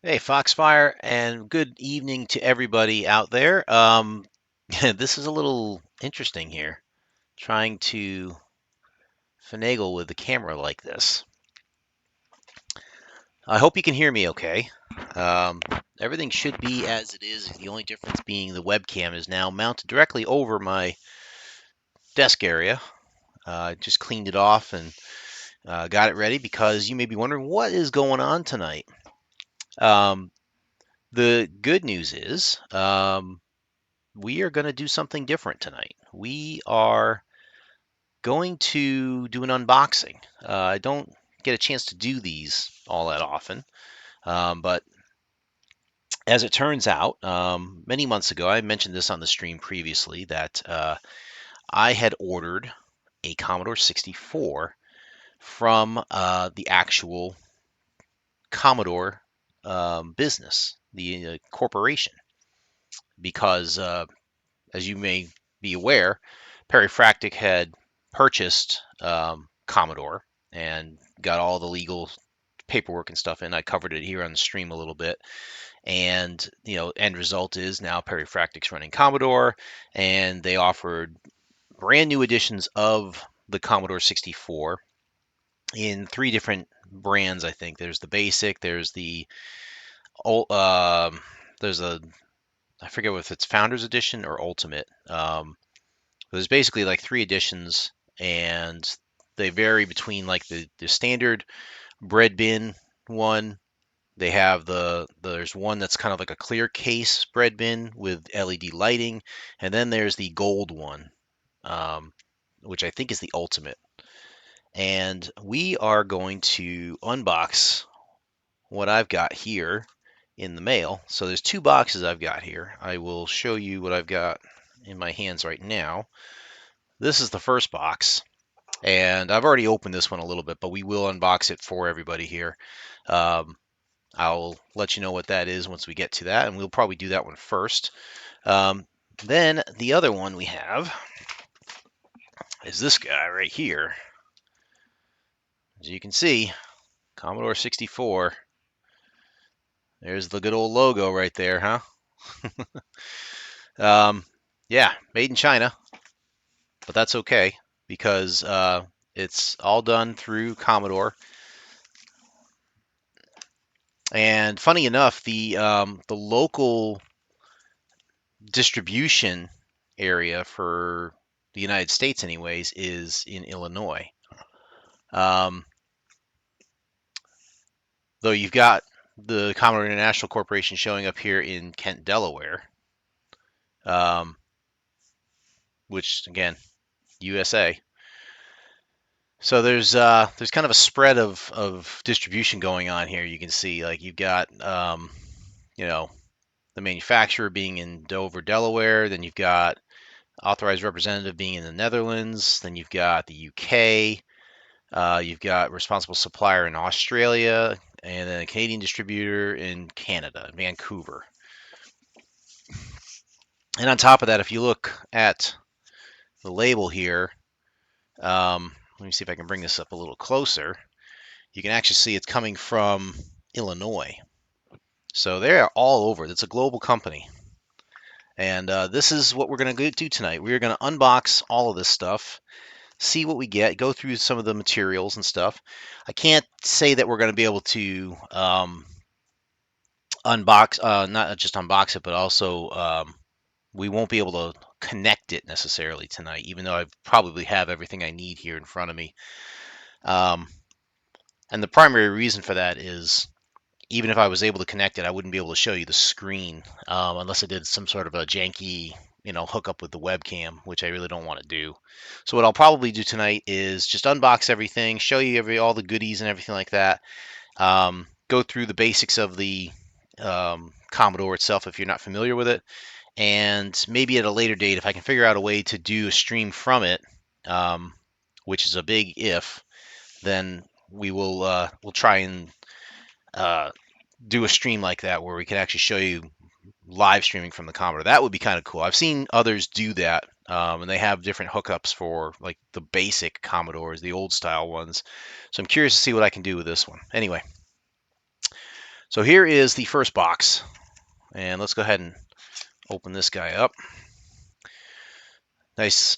Hey, Foxfire, and good evening to everybody out there. This is a little interesting here, trying to finagle with the camera like this. I hope you can hear me okay. Um, Everything should be as it is, the only difference being the webcam is now mounted directly over my desk area. I just cleaned it off and got it ready because you may be wondering what is going on tonight. Um, the good news is we are going to do something different tonight. We are going to do an unboxing. I don't get a chance to do these all that often, but as it turns out, many months ago, I mentioned this on the stream previously that I had ordered a Commodore 64 from the actual Commodore business, the corporation, because as you may be aware, Perifractic had purchased Commodore and got all the legal paperwork and stuff in. I covered it here on the stream a little bit. And, end result is now Perifractic's running Commodore, and they offered brand new editions of the Commodore 64 in three different brands, I think. There's the basic, there's the there's a I forget if it's Founders Edition or Ultimate. There's basically like three editions, and they vary between like the standard bread bin one. They have there's one that's kind of like a clear case bread bin with LED lighting, and then there's the gold one, um, which I think is the ultimate. And we are going to unbox what I've got here in the mail. So there's two boxes I've got here. I will show you what I've got in my hands right now. This is the first box, and I've already opened this one a little bit, but we will unbox it for everybody here. Um, I'll let you know what that is once we get to that, and we'll probably do that one first. Um, then the other one we have is this guy right here. As you can see, Commodore 64. There's the good old logo right there, huh? um, yeah, made in China, but that's okay because it's all done through Commodore. And funny enough, the local distribution area for the United States, anyways, is in Illinois. Um, though you've got the Commodore International Corporation showing up here in Kent, Delaware, um, which again, USA. So there's kind of a spread of distribution going on here. You can see like you've got you know the manufacturer being in Dover, Delaware. Then you've got authorized representative being in the Netherlands. Then you've got the UK. You've got responsible supplier in Australia, and then a Canadian distributor in Canada, Vancouver. And on top of that, if you look at the label here, let me see if I can bring this up a little closer. You can actually see it's coming from Illinois. So they're all over. It's a global company. And this is what we're going to do tonight. We're going to unbox all of this stuff, see what we get, go through some of the materials and stuff. I can't say that we're going to be able to unbox, not just unbox it, but also we won't be able to connect it necessarily tonight, even though I probably have everything I need here in front of me. Um, and the primary reason for that is even if I was able to connect it, I wouldn't be able to show you the screen unless I did some sort of a janky, hookup with the webcam, which I really don't want to do. So what I'll probably do tonight is just unbox everything, show you all the goodies and everything like that. Go through the basics of the Commodore itself if you're not familiar with it, and maybe at a later date, if I can figure out a way to do a stream from it, um, which is a big if, then we'll try and uh, do a stream like that where we can actually show you live streaming from the Commodore. That would be kind of cool. I've seen others do that, and they have different hookups for like the basic Commodores, the old style ones. So I'm curious to see what I can do with this one. Anyway, So here is the first box, and let's go ahead and open this guy up. Nice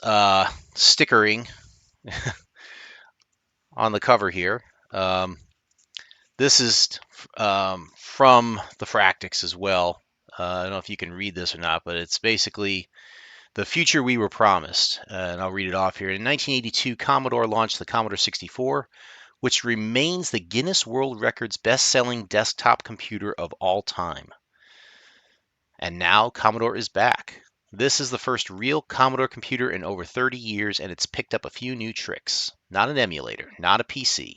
stickering on the cover here. This is from the Fractics as well. I don't know if you can read this or not, but it's basically the future we were promised. And I'll read it off here. In 1982, Commodore launched the Commodore 64, which remains the Guinness World Records best-selling desktop computer of all time. And now Commodore is back. This is the first real Commodore computer in over 30 years, and it's picked up a few new tricks. Not an emulator, not a PC.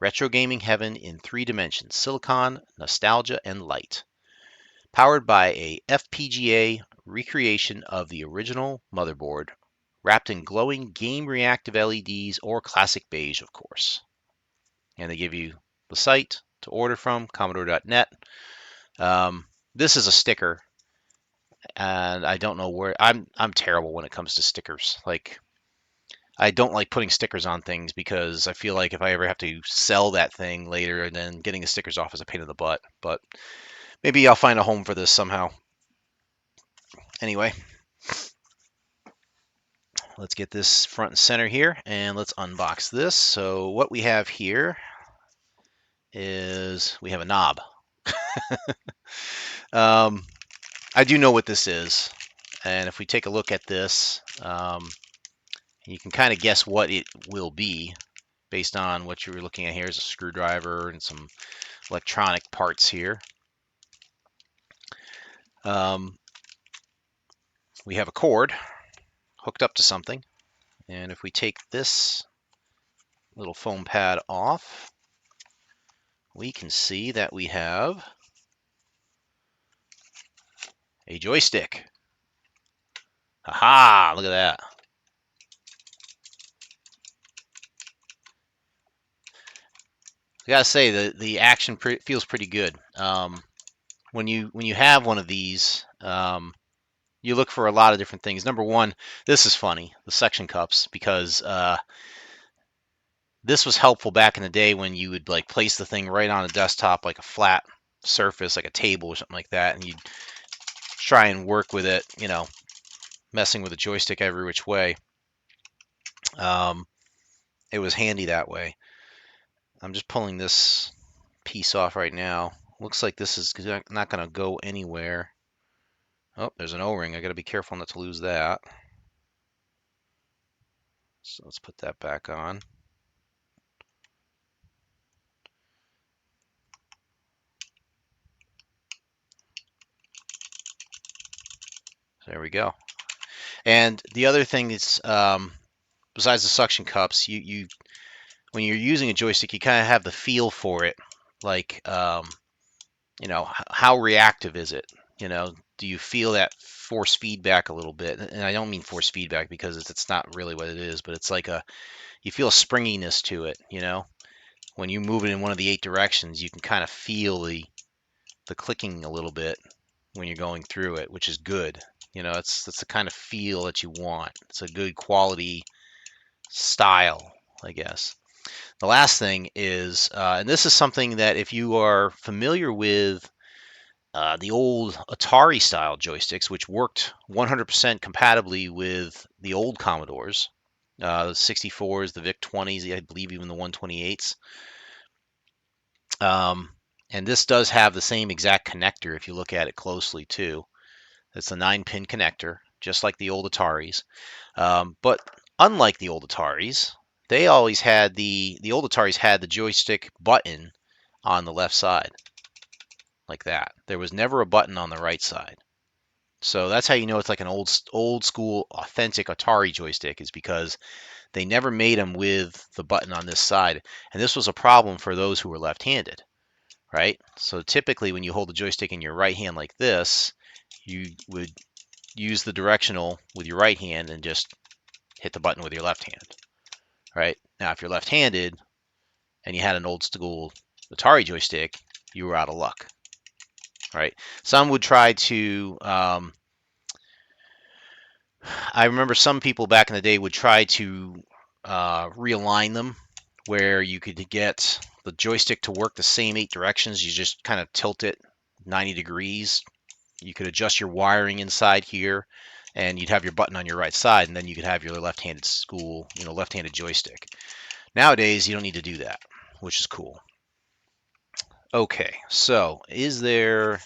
Retro gaming heaven in 3 dimensions: silicon, nostalgia, and light. Powered by a FPGA recreation of the original motherboard, wrapped in glowing game reactive LEDs or classic beige, of course. And they give you the site to order from, commodore.net. This is a sticker, and I don't know where I'm terrible when it comes to stickers. Like, I don't like putting stickers on things because I feel like if I ever have to sell that thing later, then getting the stickers off is a pain in the butt. But maybe I'll find a home for this somehow. Anyway, let's get this front and center here, and let's unbox this. So what we have here is we have a knob. I do know what this is, and if we take a look at this, you can kind of guess what it will be based on what you're looking at here. Is a screwdriver and some electronic parts here. We have a cord hooked up to something, and if we take this little foam pad off, we can see that we have a joystick. Aha! Look at that. I gotta say the action feels pretty good. When you have one of these, you look for a lot of different things. Number one, this is funny, the suction cups, because this was helpful back in the day when you would like place the thing right on a desktop, like a flat surface, like a table or something like that, and you'd try and work with it, messing with the joystick every which way. It was handy that way. I'm just pulling this piece off right now. Looks like this is not going to go anywhere. Oh, there's an O-ring. I got to be careful not to lose that. So let's put that back on. There we go. And the other thing is, besides the suction cups, you when you're using a joystick, you kind of have the feel for it. Like, how reactive is it? Do you feel that force feedback a little bit? And I don't mean force feedback because it's not really what it is, but it's like you feel a springiness to it. When you move it in one of the 8 directions, you can kind of feel the clicking a little bit when you're going through it, which is good. That's the kind of feel that you want. It's a good quality style, I guess. The last thing is, and this is something that if you are familiar with the old Atari style joysticks, which worked 100% compatibly with the old Commodores, the 64s, the VIC-20s, I believe even the 128s. And this does have the same exact connector if you look at it closely too. It's a 9-pin connector, just like the old Ataris. But unlike the old Ataris, they always had the old Ataris had the joystick button on the left side, like that. There was never a button on the right side. So that's how you know it's like an old school authentic Atari joystick, is because they never made them with the button on this side. And this was a problem for those who were left-handed, right? So typically when you hold the joystick in your right hand like this, you would use the directional with your right hand and just hit the button with your left hand, right? Now, if you're left-handed and you had an old school Atari joystick, you were out of luck, right? Some would try to, I remember some people back in the day would try to realign them where you could get the joystick to work the same 8 directions. You just kind of tilt it 90 degrees. You could adjust your wiring inside here, and you'd have your button on your right side, and then you could have your left-handed left-handed joystick. Nowadays, you don't need to do that, which is cool. Okay, so is there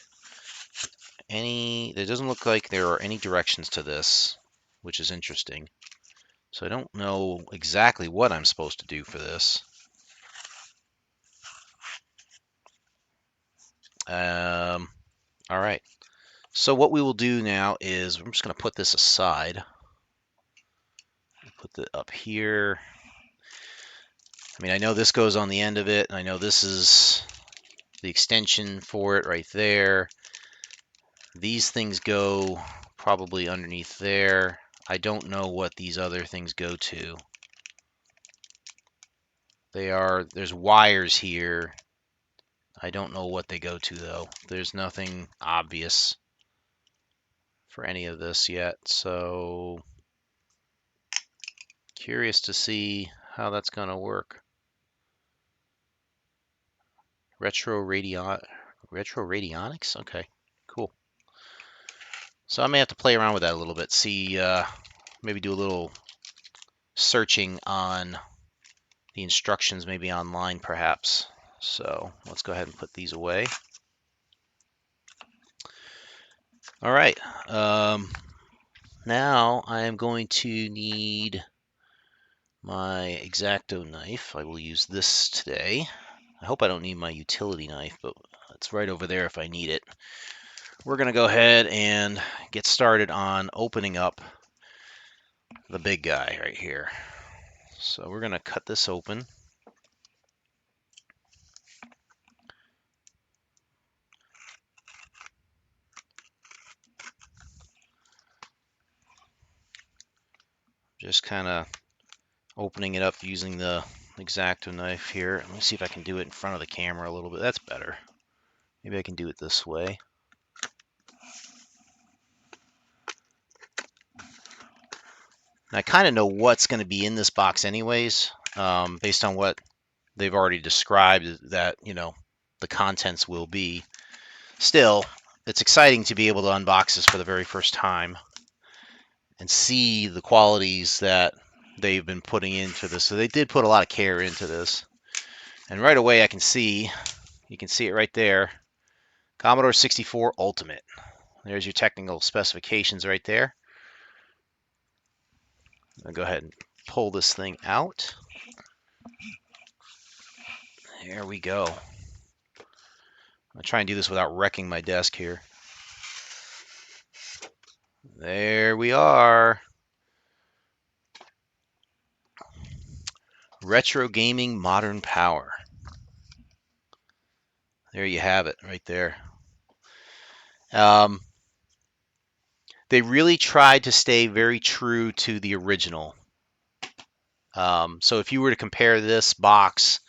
there doesn't look like there are any directions to this, which is interesting. So I don't know exactly what I'm supposed to do for this. All right. So what we will do now is I'm just going to put this aside. Put it up here. I mean, I know this goes on the end of it, and I know this is the extension for it right there. These things go probably underneath there. I don't know what these other things go to. There's wires here. I don't know what they go to though. There's nothing obvious for any of this yet, so curious to see how that's going to work. Retro radionics? Okay, cool. So I may have to play around with that a little bit, see, maybe do a little searching on the instructions, maybe online perhaps. So let's go ahead and put these away. All right. Now I am going to need my X-Acto knife. I will use this today. I hope I don't need my utility knife, but it's right over there if I need it. We're going to go ahead and get started on opening up the big guy right here. So we're going to cut this open. Just kind of opening it up using the X-Acto knife here. Let me see if I can do it in front of the camera a little bit. That's better. Maybe I can do it this way. And I kind of know what's going to be in this box anyways, based on what they've already described that, the contents will be. Still, it's exciting to be able to unbox this for the very first time and see the qualities that they've been putting into this. So they did put a lot of care into this. And right away you can see it right there, Commodore 64 Ultimate. There's your technical specifications right there. I'll go ahead and pull this thing out. There we go. I'll try and do this without wrecking my desk here. There we are. Retro Gaming Modern Power. There you have it right there. They really tried to stay very true to the original. So if you were to compare this box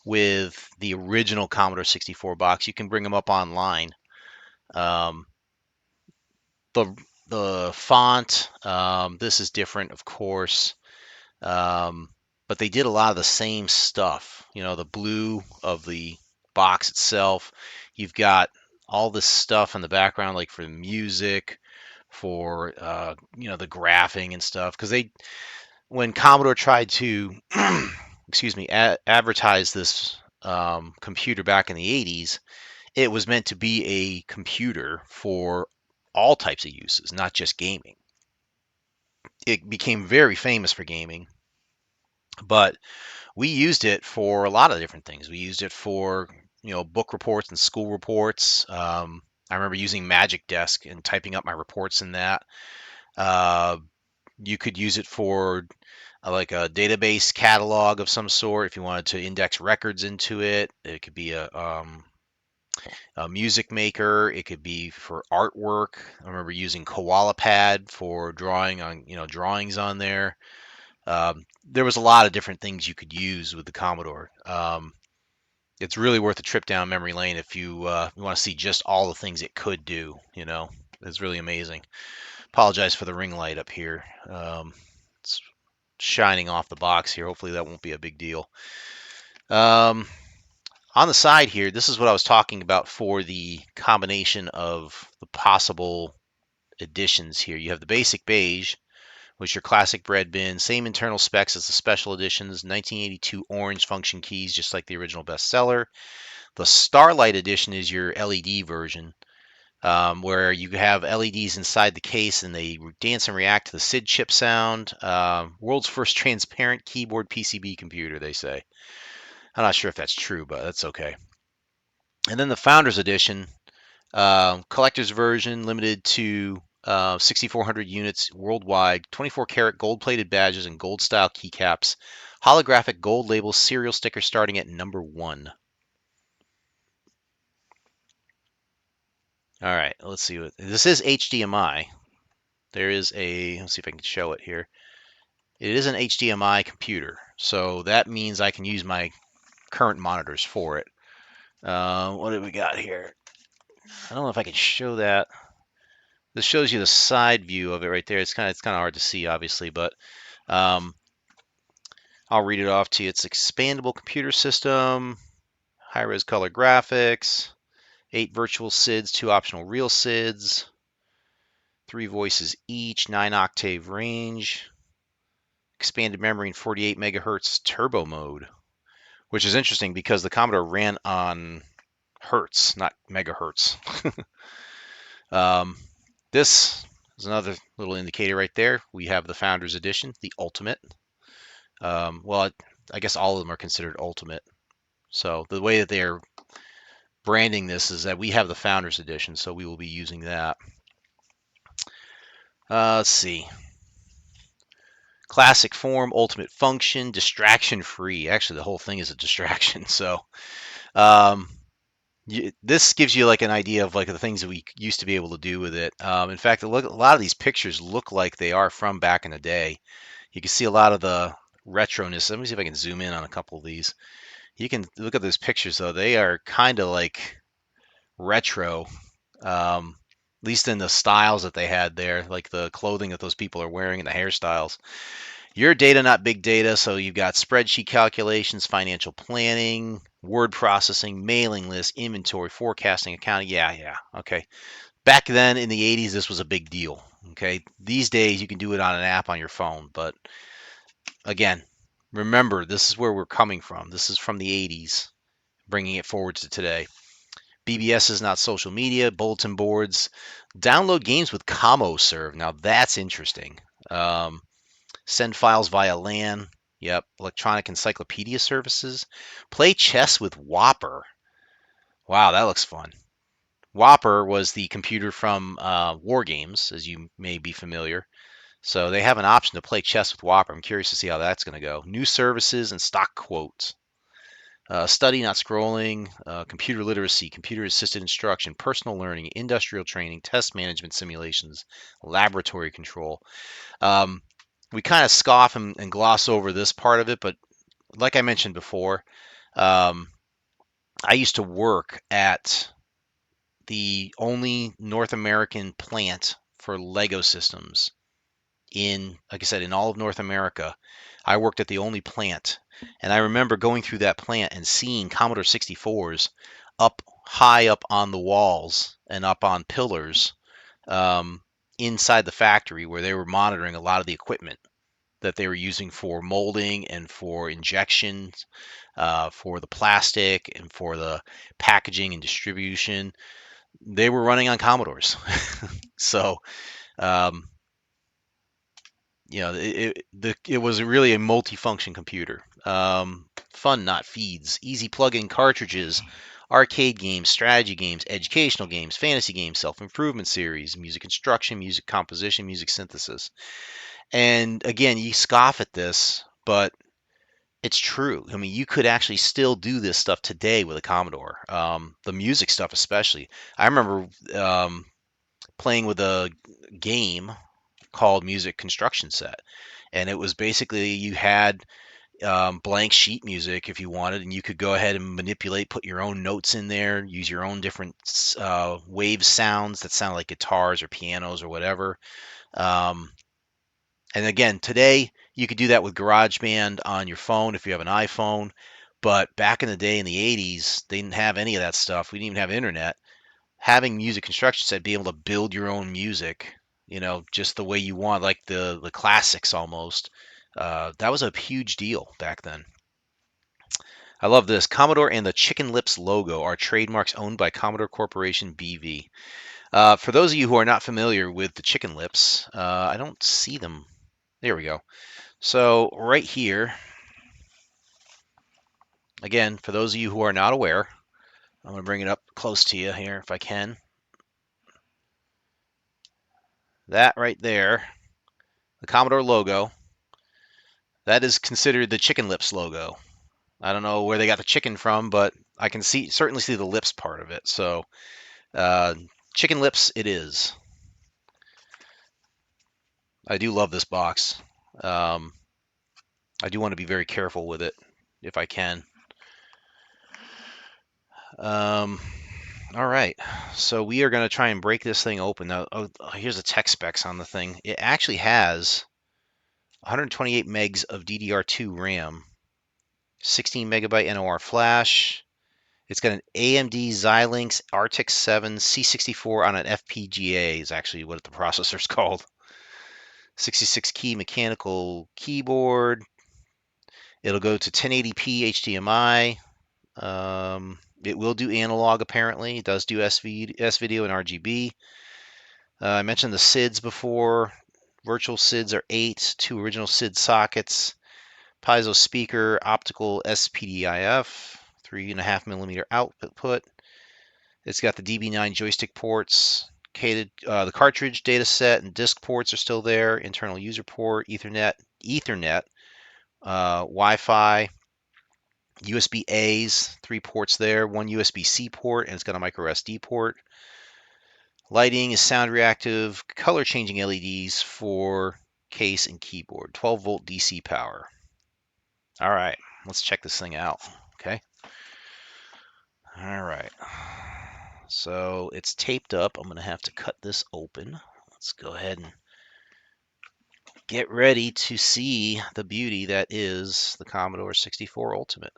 with the original Commodore 64 box, you can bring them up online. The font, this is different, of course, but they did a lot of the same stuff. The blue of the box itself. You've got all this stuff in the background, like for the music, for the graphing and stuff, because when Commodore tried to excuse me, advertise this computer back in the 80s, it was meant to be a computer for all types of uses, not just gaming. It became very famous for gaming, but we used it for a lot of different things. We used it for, book reports and school reports. I remember using Magic Desk and typing up my reports in that. You could use it for like a database catalog of some sort if you wanted to index records into it. It could be a music maker. It could be for artwork. I remember using Koala Pad for drawing on, drawings on there. There was a lot of different things you could use with the Commodore. It's really worth a trip down memory lane if you want to see just all the things it could do. It's really amazing. Apologize for the ring light up here. It's shining off the box here. Hopefully that won't be a big deal. On the side here, this is what I was talking about for the combination of the possible editions here. You have the basic beige, which is your classic bread bin, same internal specs as the special editions, 1982 orange function keys, just like the original bestseller. The Starlight edition is your LED version, where you have LEDs inside the case and they dance and react to the SID chip sound. World's first transparent keyboard PCB computer, they say. I'm not sure if that's true, but that's okay. And then the Founders Edition, collector's version, limited to 6,400 units worldwide, 24 karat gold plated badges and gold style keycaps, holographic gold label serial sticker starting at number 1. All right, let's see. This is HDMI. There is let's see if I can show it here. It is an HDMI computer, so that means I can use my current monitors for it. What do we got here? I don't know if I can show that. This shows you the side view of it right there. It's kind of hard to see, obviously, but um, I'll read it off to you. It's expandable computer system, high-res color graphics, 8 virtual SIDs, 2 optional real SIDs, 3 voices each, 9-octave range, expanded memory in 48 megahertz turbo mode, which is interesting because the Commodore ran on hertz, not megahertz. This is another little indicator right there. We have the Founders Edition, the Ultimate. Well, I guess all of them are considered Ultimate. So the way that they're branding this is that we have the Founders Edition, so we will be using that. Let's see. Classic form, ultimate function, distraction free. Actually, the whole thing is a distraction. So um, this gives you like an idea of like the things that we used to be able to do with it. In fact, a lot of these pictures look like they are from back in the day. You can see a lot of the retroness. Let me see if I can zoom in on a couple of these. You can look at those pictures though; they are kind of like retro, at least in the styles that they had there, like the clothing that those people are wearing and the hairstyles. Your data, not big data. So you've got spreadsheet calculations, financial planning, word processing, mailing lists, inventory, forecasting, accounting. Yeah. Okay. Back then in the 80s, this was a big deal. Okay. These days, you can do it on an app on your phone. But again, remember, this is where we're coming from. This is from the 80s, bringing it forward to today. BBS is not social media, bulletin boards. Download games with Commodore. Now that's interesting. Um, Send files via LAN. Yep. Electronic encyclopedia services. Play chess with Whopper. Wow, that looks fun. Whopper was the computer from War Games, as you may be familiar. So they have an option to play chess with Whopper. I'm curious to see how that's going to go. New services and stock quotes. Study, not scrolling, computer literacy, computer assisted instruction, personal learning, industrial training, test management simulations, laboratory control. Um, we kind of scoff and gloss over this part of it, but like I mentioned before, um, I used to work at the only North American plant for Lego systems like I said, in all of North America. I worked at the only plant, and I remember going through that plant and seeing Commodore 64s up high up on the walls and up on pillars um, inside the factory where they were monitoring a lot of the equipment that they were using for molding and for injections, for the plastic and for the packaging and distribution. They were running on Commodores. So, um, it was really a multifunction computer. Fun, not feeds. Easy plug-in cartridges, arcade games, strategy games, educational games, fantasy games, self-improvement series, music instruction, music composition, music synthesis. And again, you scoff at this, but it's true. I mean, you could actually still do this stuff today with a Commodore. The music stuff, especially. I remember playing with a game called Music Construction Set, and it was basically you had blank sheet music if you wanted, and you could go ahead and manipulate, put your own notes in there, use your own different wave sounds that sound like guitars or pianos or whatever. Um, and again, today you could do that with GarageBand on your phone if you have an iPhone. But back in the day in the 80s, they didn't have any of that stuff. We didn't even have internet. Having music construction set, be able to build your own music, just the way you want, like the classics almost. That was a huge deal back then. I love this. Commodore and the Chicken Lips logo are trademarks owned by Commodore Corporation BV. For those of you who are not familiar with the Chicken Lips, I don't see them. There we go. So right here, again, for those of you who are not aware, I'm going to bring it up close to you here if I can. That right there, the Commodore logo, that is considered the Chicken Lips logo. I don't know where they got the chicken from, but I can certainly see the lips part of it. So uh, Chicken Lips it is. I do love this box. Um, I do want to be very careful with it if I can. Um, all right, so we are going to try and break this thing open. Now, here's the tech specs on the thing. It actually has 128 megs of DDR2 RAM, 16 megabyte NOR flash. It's got an AMD Xilinx RTX 7 C64 on an FPGA is actually what the processor's called. 66 key mechanical keyboard. It'll go to 1080p HDMI. It will do analog apparently. It does do S-video and RGB. I mentioned the SIDs before. Virtual SIDs are 8, 2 original SID sockets, piezo speaker, optical SPDIF, 3.5 millimeter output. It's got the DB9 joystick ports. The cartridge data set and disk ports are still there. Internal user port, Ethernet, Wi-Fi, USB A's, 3 ports there, 1 USB-C port, and it's got a micro SD port. Lighting is sound reactive, color changing LEDs for case and keyboard, 12 volt DC power. All right, let's check this thing out. Okay. All right. So it's taped up. I'm going to have to cut this open. Let's go ahead and get ready to see the beauty that is the Commodore 64 Ultimate.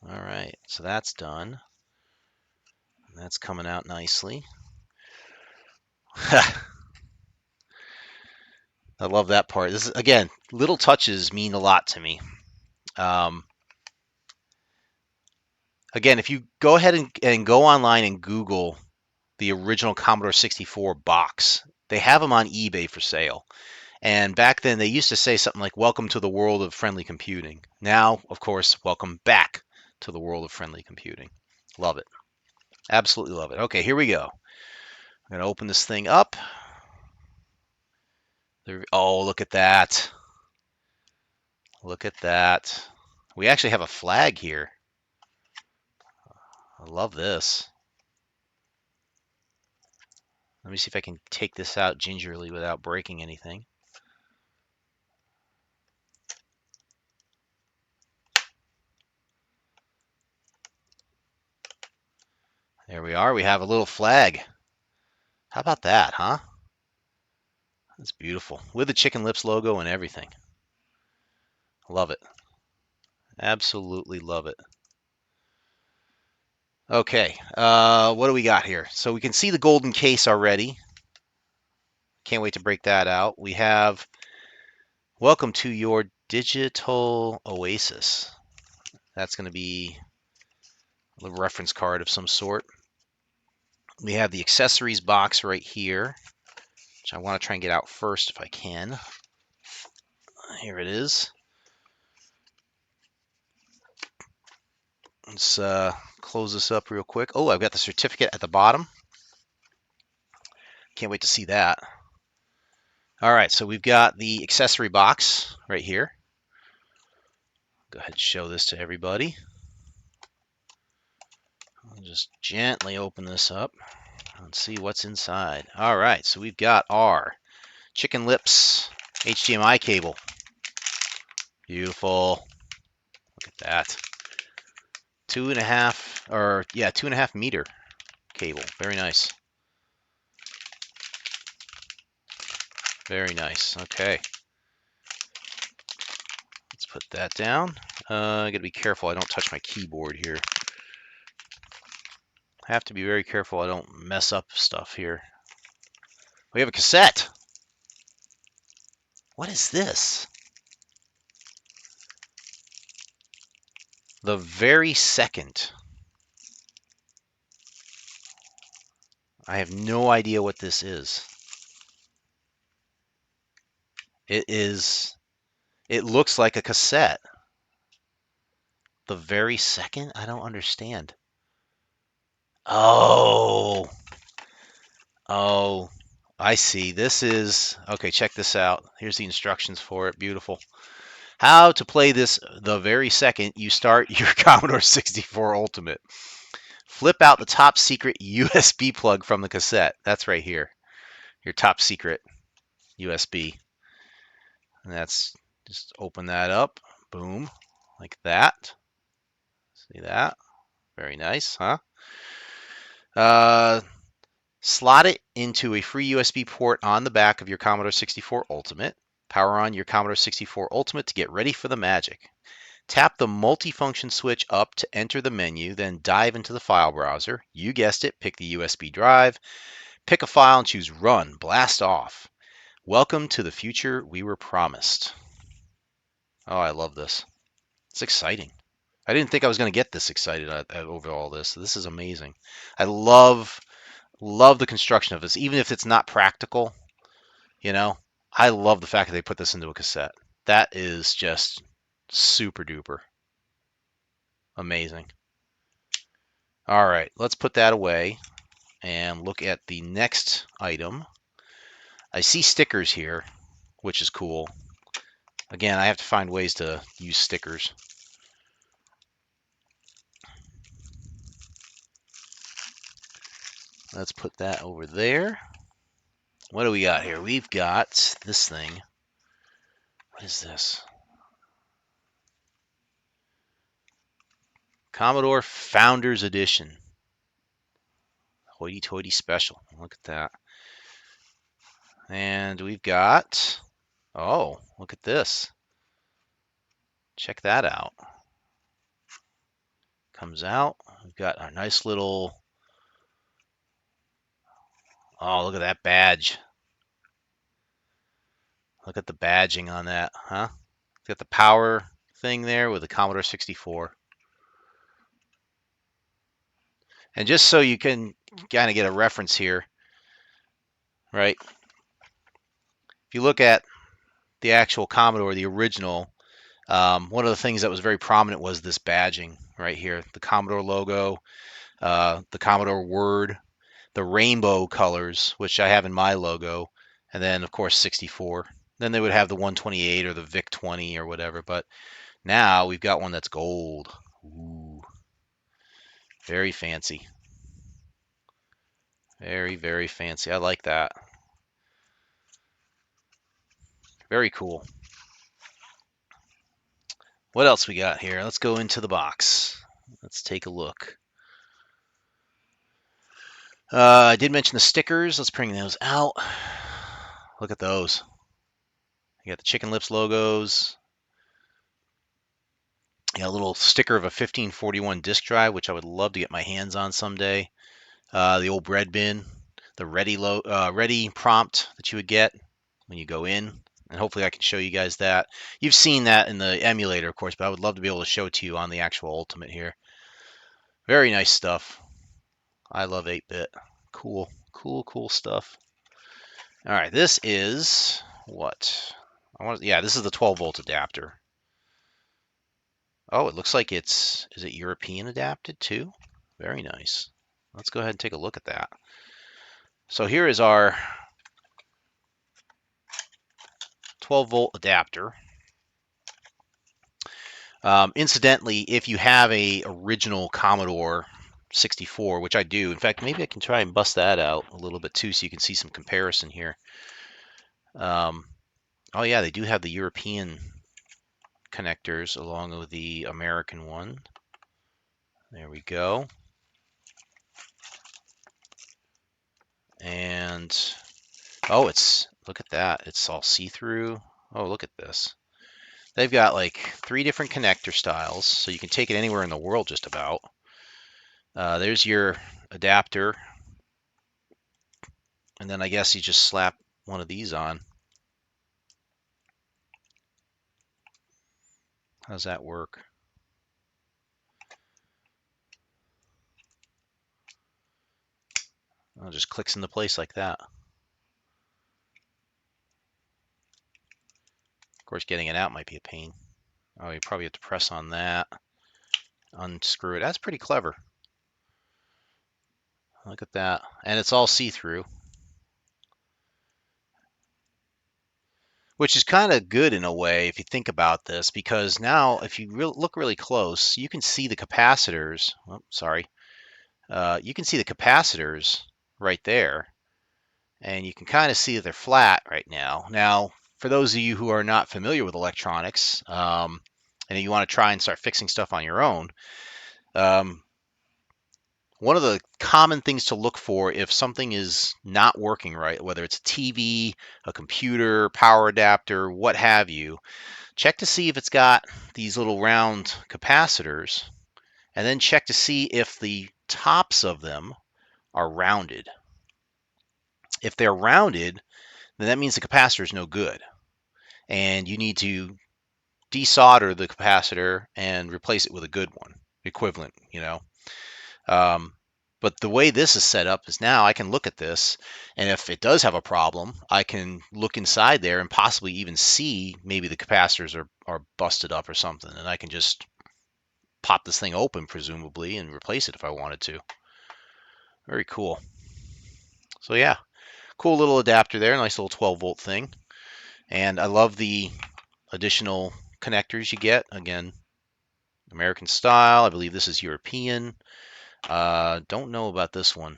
All right, so that's done. That's coming out nicely. I love that part. This is, again, little touches mean a lot to me. Again, if you go ahead and go online and Google the original Commodore 64 box, they have them on eBay for sale. And back then, they used to say something like, "Welcome to the world of friendly computing." Now, of course, welcome back to the world of friendly computing. Love it. Absolutely love it. Okay, here we go. I'm going to open this thing up. Oh, look at that. Look at that. We actually have a flag here. I love this. Let me see if I can take this out gingerly without breaking anything. There we are. We have a little flag. How about that, huh? That's beautiful. With the Chicken Lips logo and everything. Love it. Absolutely love it. Okay, what do we got here? So we can see the golden case already. Can't wait to break that out. We have welcome to your digital oasis. That's going to be a reference card of some sort. We have the accessories box right here, which I want to try and get out first if I can. Here it is. Let's close this up real quick. Oh, I've got the certificate at the bottom. Can't wait to see that. All right, so we've got the accessory box right here. Go ahead and show this to everybody. I'll just gently open this up and see what's inside. All right, so we've got our Chicken Lips HDMI cable. Beautiful. Look at that. 2.5 meter cable. Very nice. Very nice. Okay. Let's put that down. I gotta be careful I don't touch my keyboard here. I have to be very careful I don't mess up stuff here. We have a cassette. What is this? The very second. I have no idea what this is. It looks like a cassette. The very second? I don't understand. Oh, oh, I see. This is, okay, check this out. Here's the instructions for it. Beautiful. How to play this the very second you start your Commodore 64 Ultimate. Flip out the top secret USB plug from the cassette. That's right here. Your top secret USB. And that's, just open that up. Boom. Like that. See that? Very nice, huh? Slot it into a free USB port on the back of your Commodore 64 Ultimate. Power on your Commodore 64 Ultimate to get ready for the magic. Tap the multifunction switch up to enter the menu, then dive into the file browser. You guessed it, pick the USB drive, pick a file and choose Run, Blast Off. Welcome to the future we were promised. Oh, I love this. It's exciting. I didn't think I was going to get this excited over all this. This is amazing. I love the construction of this, even if it's not practical. You know, I love the fact that they put this into a cassette. That is just super duper amazing. All right, let's put that away and look at the next item. I see stickers here, which is cool. Again, I have to find ways to use stickers. Let's put that over there. What do we got here? We've got this thing. What is this? Commodore Founders Edition. Hoity-toity special. Look at that. And we've got, oh, look at this. Check that out. Comes out. We've got our nice little, oh, look at that badge. Look at the badging on that, huh? Got the power thing there with the Commodore 64. And just so you can kind of get a reference here, right? If you look at the actual Commodore, the original, one of the things that was very prominent was this badging right here. The Commodore logo, the Commodore word, the rainbow colors, which I have in my logo, and then, of course, 64. Then they would have the 128 or the VIC-20 or whatever, but now we've got one that's gold. Ooh, very fancy. Very, very fancy. I like that. Very cool. What else we got here? Let's go into the box. Let's take a look. I did mention the stickers. Let's bring those out. Look at those. You got the Chicken Lips logos. You got a little sticker of a 1541 disk drive, which I would love to get my hands on someday. The old bread bin, the ready prompt that you would get when you go in. And hopefully I can show you guys that. You've seen that in the emulator, of course, but I would love to be able to show it to you on the actual Ultimate here. Very nice stuff. I love 8-bit. Cool, cool, cool stuff. All right, this is what? Yeah, this is the 12-volt adapter. Oh, it looks like is it European adapted too? Very nice. Let's go ahead and take a look at that. So here is our 12-volt adapter. Incidentally, if you have a original Commodore 64, which I do, in fact, maybe I can try and bust that out a little bit too so you can see some comparison here. Oh yeah, they do have the European connectors along with the American one. There we go. And oh, look at that. It's all see-through. Oh, look at this. They've got like 3 different connector styles, so you can take it anywhere in the world just about. There's your adapter, and then I guess you just slap one of these on. How does that work? Well, it just clicks into place like that. Of course, getting it out might be a pain. Oh, you probably have to press on that, unscrew it. That's pretty clever. Look at that. And it's all see-through, which is kind of good in a way if you think about this, because now if you look really close, you can see the capacitors. Oh, sorry. You can see the capacitors right there, and you can kind of see that they're flat right now. Now, for those of you who are not familiar with electronics, and you want to try and start fixing stuff on your own, um, one of the common things to look for if something is not working right, whether it's a TV, a computer, power adapter, what have you, check to see if it's got these little round capacitors, and then check to see if the tops of them are rounded. If they're rounded, then that means the capacitor is no good, and you need to desolder the capacitor and replace it with a good one, equivalent, you know. Um, but the way this is set up is now I can look at this, and if it does have a problem, I can look inside there and possibly even see maybe the capacitors are busted up or something, and I can just pop this thing open, presumably, and replace it if I wanted to. Very cool. So yeah, cool little adapter there, nice little 12-volt thing. And I love the additional connectors you get. Again, American style. I believe this is European. Don't know about this one.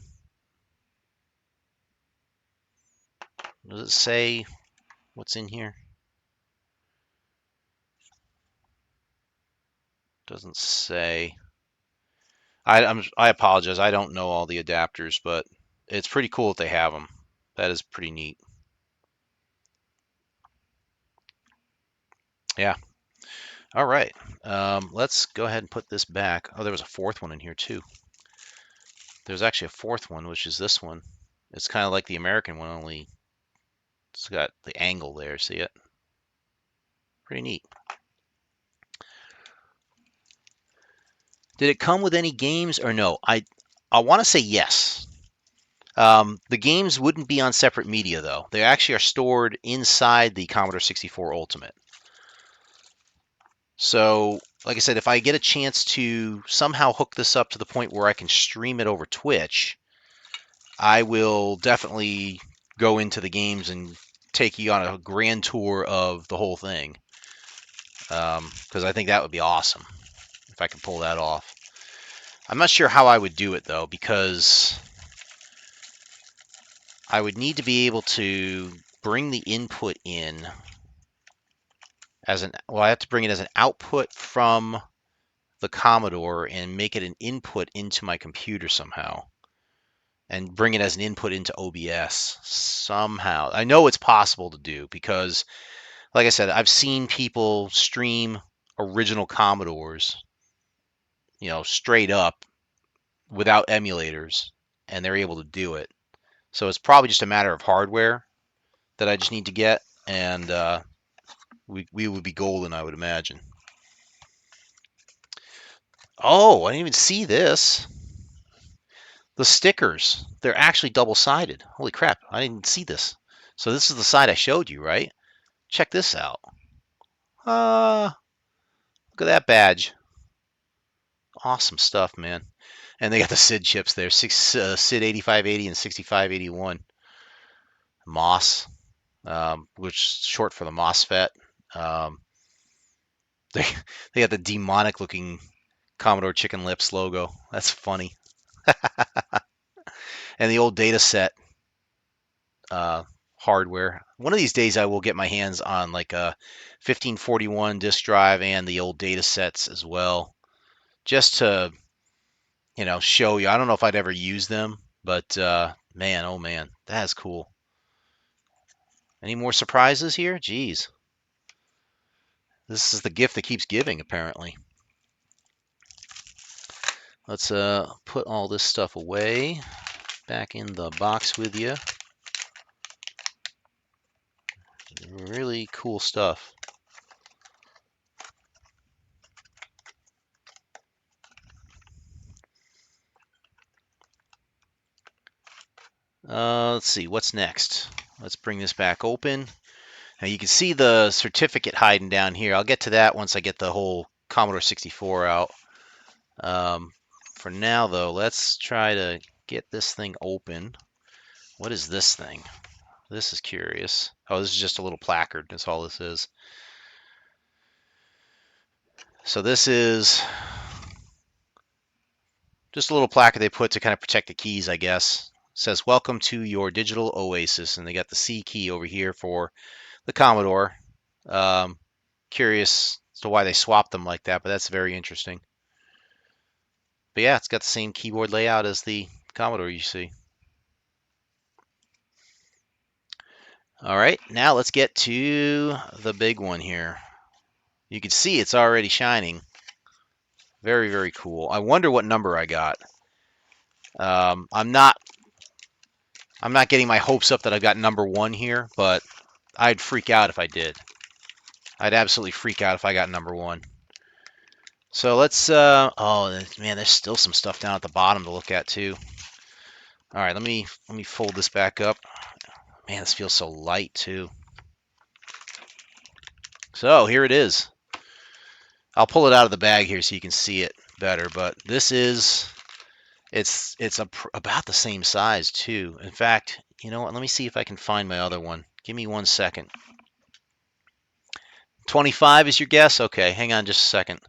Does it say what's in here? Doesn't say. I apologize. I don't know all the adapters, but it's pretty cool that they have them. That is pretty neat. Yeah. All right. Let's go ahead and put this back. Oh, there was a fourth one in here too. There's actually a fourth one, which is this one. It's kind of like the American one, only it's got the angle there. See it? Pretty neat. Did it come with any games or no? I want to say yes. The games wouldn't be on separate media though. They actually are stored inside the Commodore 64 Ultimate. So, like I said, if I get a chance to somehow hook this up to the point where I can stream it over Twitch, I will definitely go into the games and take you on a grand tour of the whole thing. Because I think that would be awesome if I could pull that off. I'm not sure how I would do it though, because I would need to be able to bring the input in as I have to bring it as an output from the Commodore and make it an input into my computer somehow, and bring it as an input into OBS somehow. I know it's possible to do because, like I said, I've seen people stream original Commodores, straight up without emulators, and they're able to do it. So it's probably just a matter of hardware that I just need to get, and we would be golden, I would imagine. Oh, I didn't even see this. The stickers, they're actually double-sided. Holy crap, I didn't see this. So this is the side I showed you, right? Check this out. Look at that badge. Awesome stuff, man. And they got the SID chips there, SID 8580 and 6581. MOS, which is short for the MOSFET. Um, they they got the demonic looking Commodore Chicken Lips logo. That's funny. And the old data set hardware. One of these days I will get my hands on like a 1541 disk drive and the old data sets as well, just to show you. I don't know if I'd ever use them, but man, oh man, that's cool. Any more surprises here? Jeez. This is the gift that keeps giving, apparently. Let's put all this stuff away, back in the box with you. Really cool stuff. Let's see, what's next? Let's bring this back open. Now you can see the certificate hiding down here. I'll get to that once I get the whole Commodore 64 out. For now, though, let's try to get this thing open. What is this thing? This is curious. Oh, this is just a little placard. That's all this is. So this is just a little placard they put to kind of protect the keys, I guess. It says, "Welcome to your digital oasis," and they got the C key over here for the Commodore. Curious as to why they swapped them like that, but that's very interesting. But yeah, it's got the same keyboard layout as the Commodore you see. All right, now let's get to the big one here. You can see it's already shining. Very, very cool. I wonder what number I got. I'm not getting my hopes up that I've got number 1 here, but I'd freak out if I did. I'd absolutely freak out if I got number 1. So let's, oh man, there's still some stuff down at the bottom to look at too. All right, let me fold this back up. Man, this feels so light too. So here it is. I'll pull it out of the bag here so you can see it better, but this is, it's about the same size too. In fact, you know what? Let me see if I can find my other one. Give me 1 second. 25 is your guess? Okay, hang on just a second.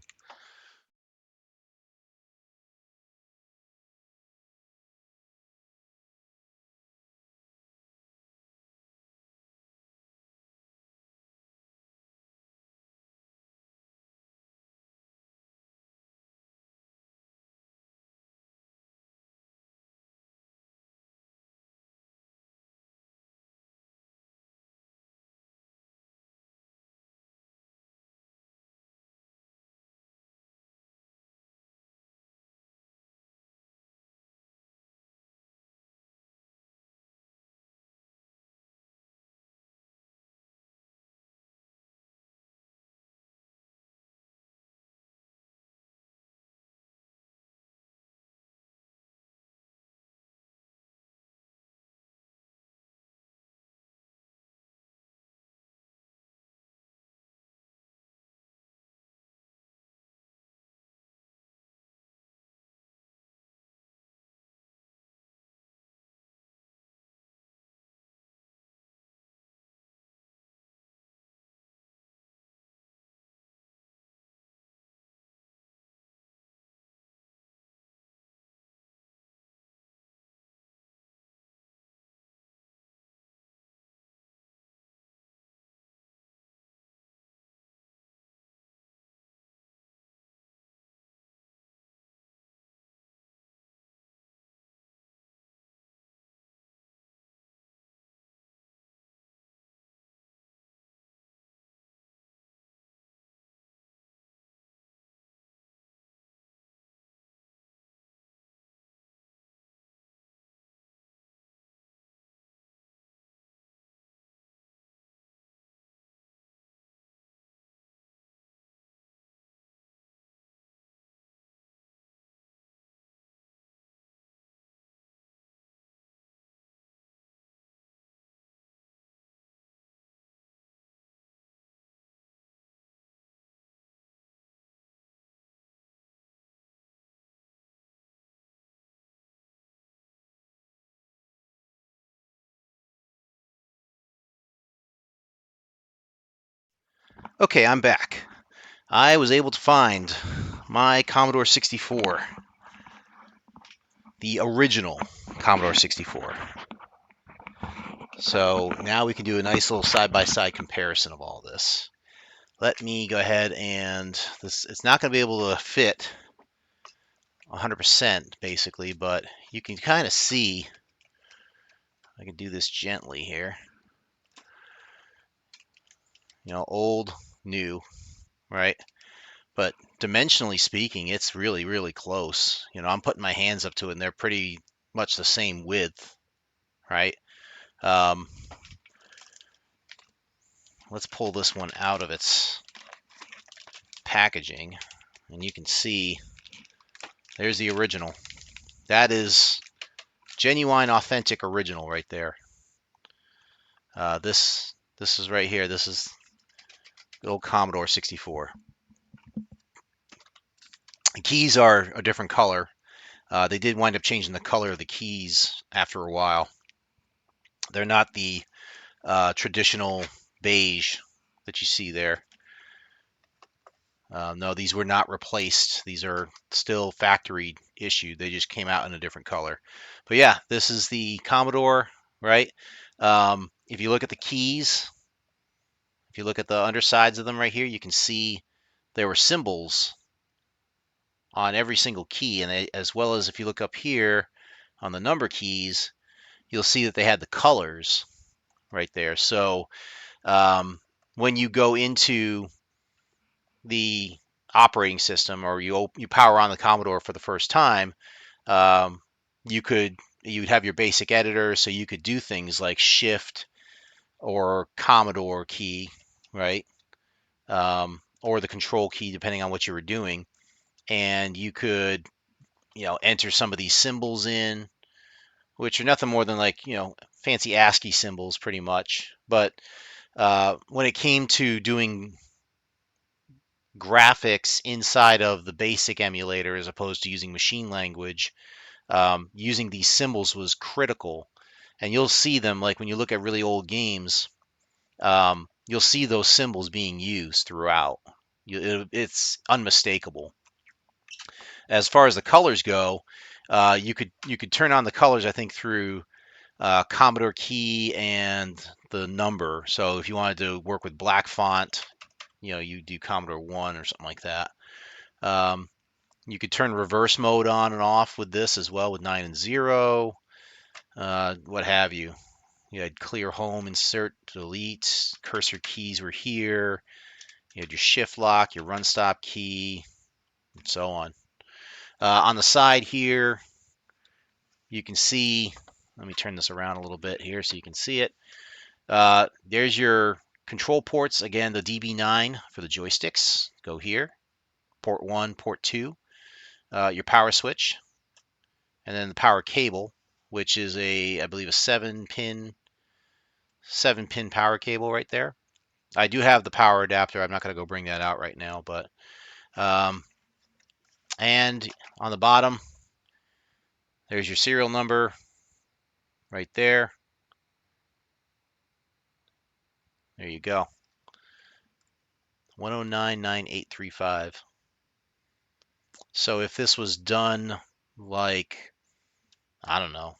Okay, I'm back. I was able to find my Commodore 64, the original Commodore 64. So now we can do a nice little side-by-side comparison of all this. Let me go ahead and it's not going to be able to fit 100% basically, but you can kind of see. I can do this gently here. You know, old, new. right? But dimensionally speaking, it's really, really close. I'm putting my hands up to it, and they're pretty much the same width, right? Um, let's pull this one out of its packaging, and you can see there's the original. That is genuine, authentic original right there. This is right here. This is the old Commodore 64. The keys are a different color. They did wind up changing the color of the keys after a while. They're not the traditional beige that you see there. No, these were not replaced. These are still factory issued. They just came out in a different color. But yeah, this is the Commodore, right? If you look at the keys, if you look at the undersides of them right here, you can see there were symbols on every single key, and as well as if you look up here on the number keys, you'll see that they had the colors right there. So when you go into the operating system, or you power on the Commodore for the first time, um, you'd have your basic editor, so you could do things like Shift or Commodore key, right? Or the Control key, depending on what you were doing, and you could enter some of these symbols in, which are nothing more than like fancy ASCII symbols, pretty much. But when it came to doing graphics inside of the basic emulator as opposed to using machine language, using these symbols was critical. And you'll see them like when you look at really old games, you'll see those symbols being used throughout. It's unmistakable. As far as the colors go, you could turn on the colors, I think, through Commodore key and the number. So if you wanted to work with black font, you do Commodore 1 or something like that. Um, you could turn reverse mode on and off with this as well, with 9 and 0, what have you. You had clear home, insert, delete, cursor keys were here. You had your shift lock, your run stop key, and so on. On the side here, you can see, let me turn this around a little bit here so you can see it. There's your control ports. Again, the DB9 for the joysticks. Go here. Port 1, port 2. Your power switch. And then the power cable, which is I believe a 7-pin power cable right there. I do have the power adapter. I'm not going to go bring that out right now, but and on the bottom, there's your serial number right there. There you go. 1099835. So if this was done like, I don't know,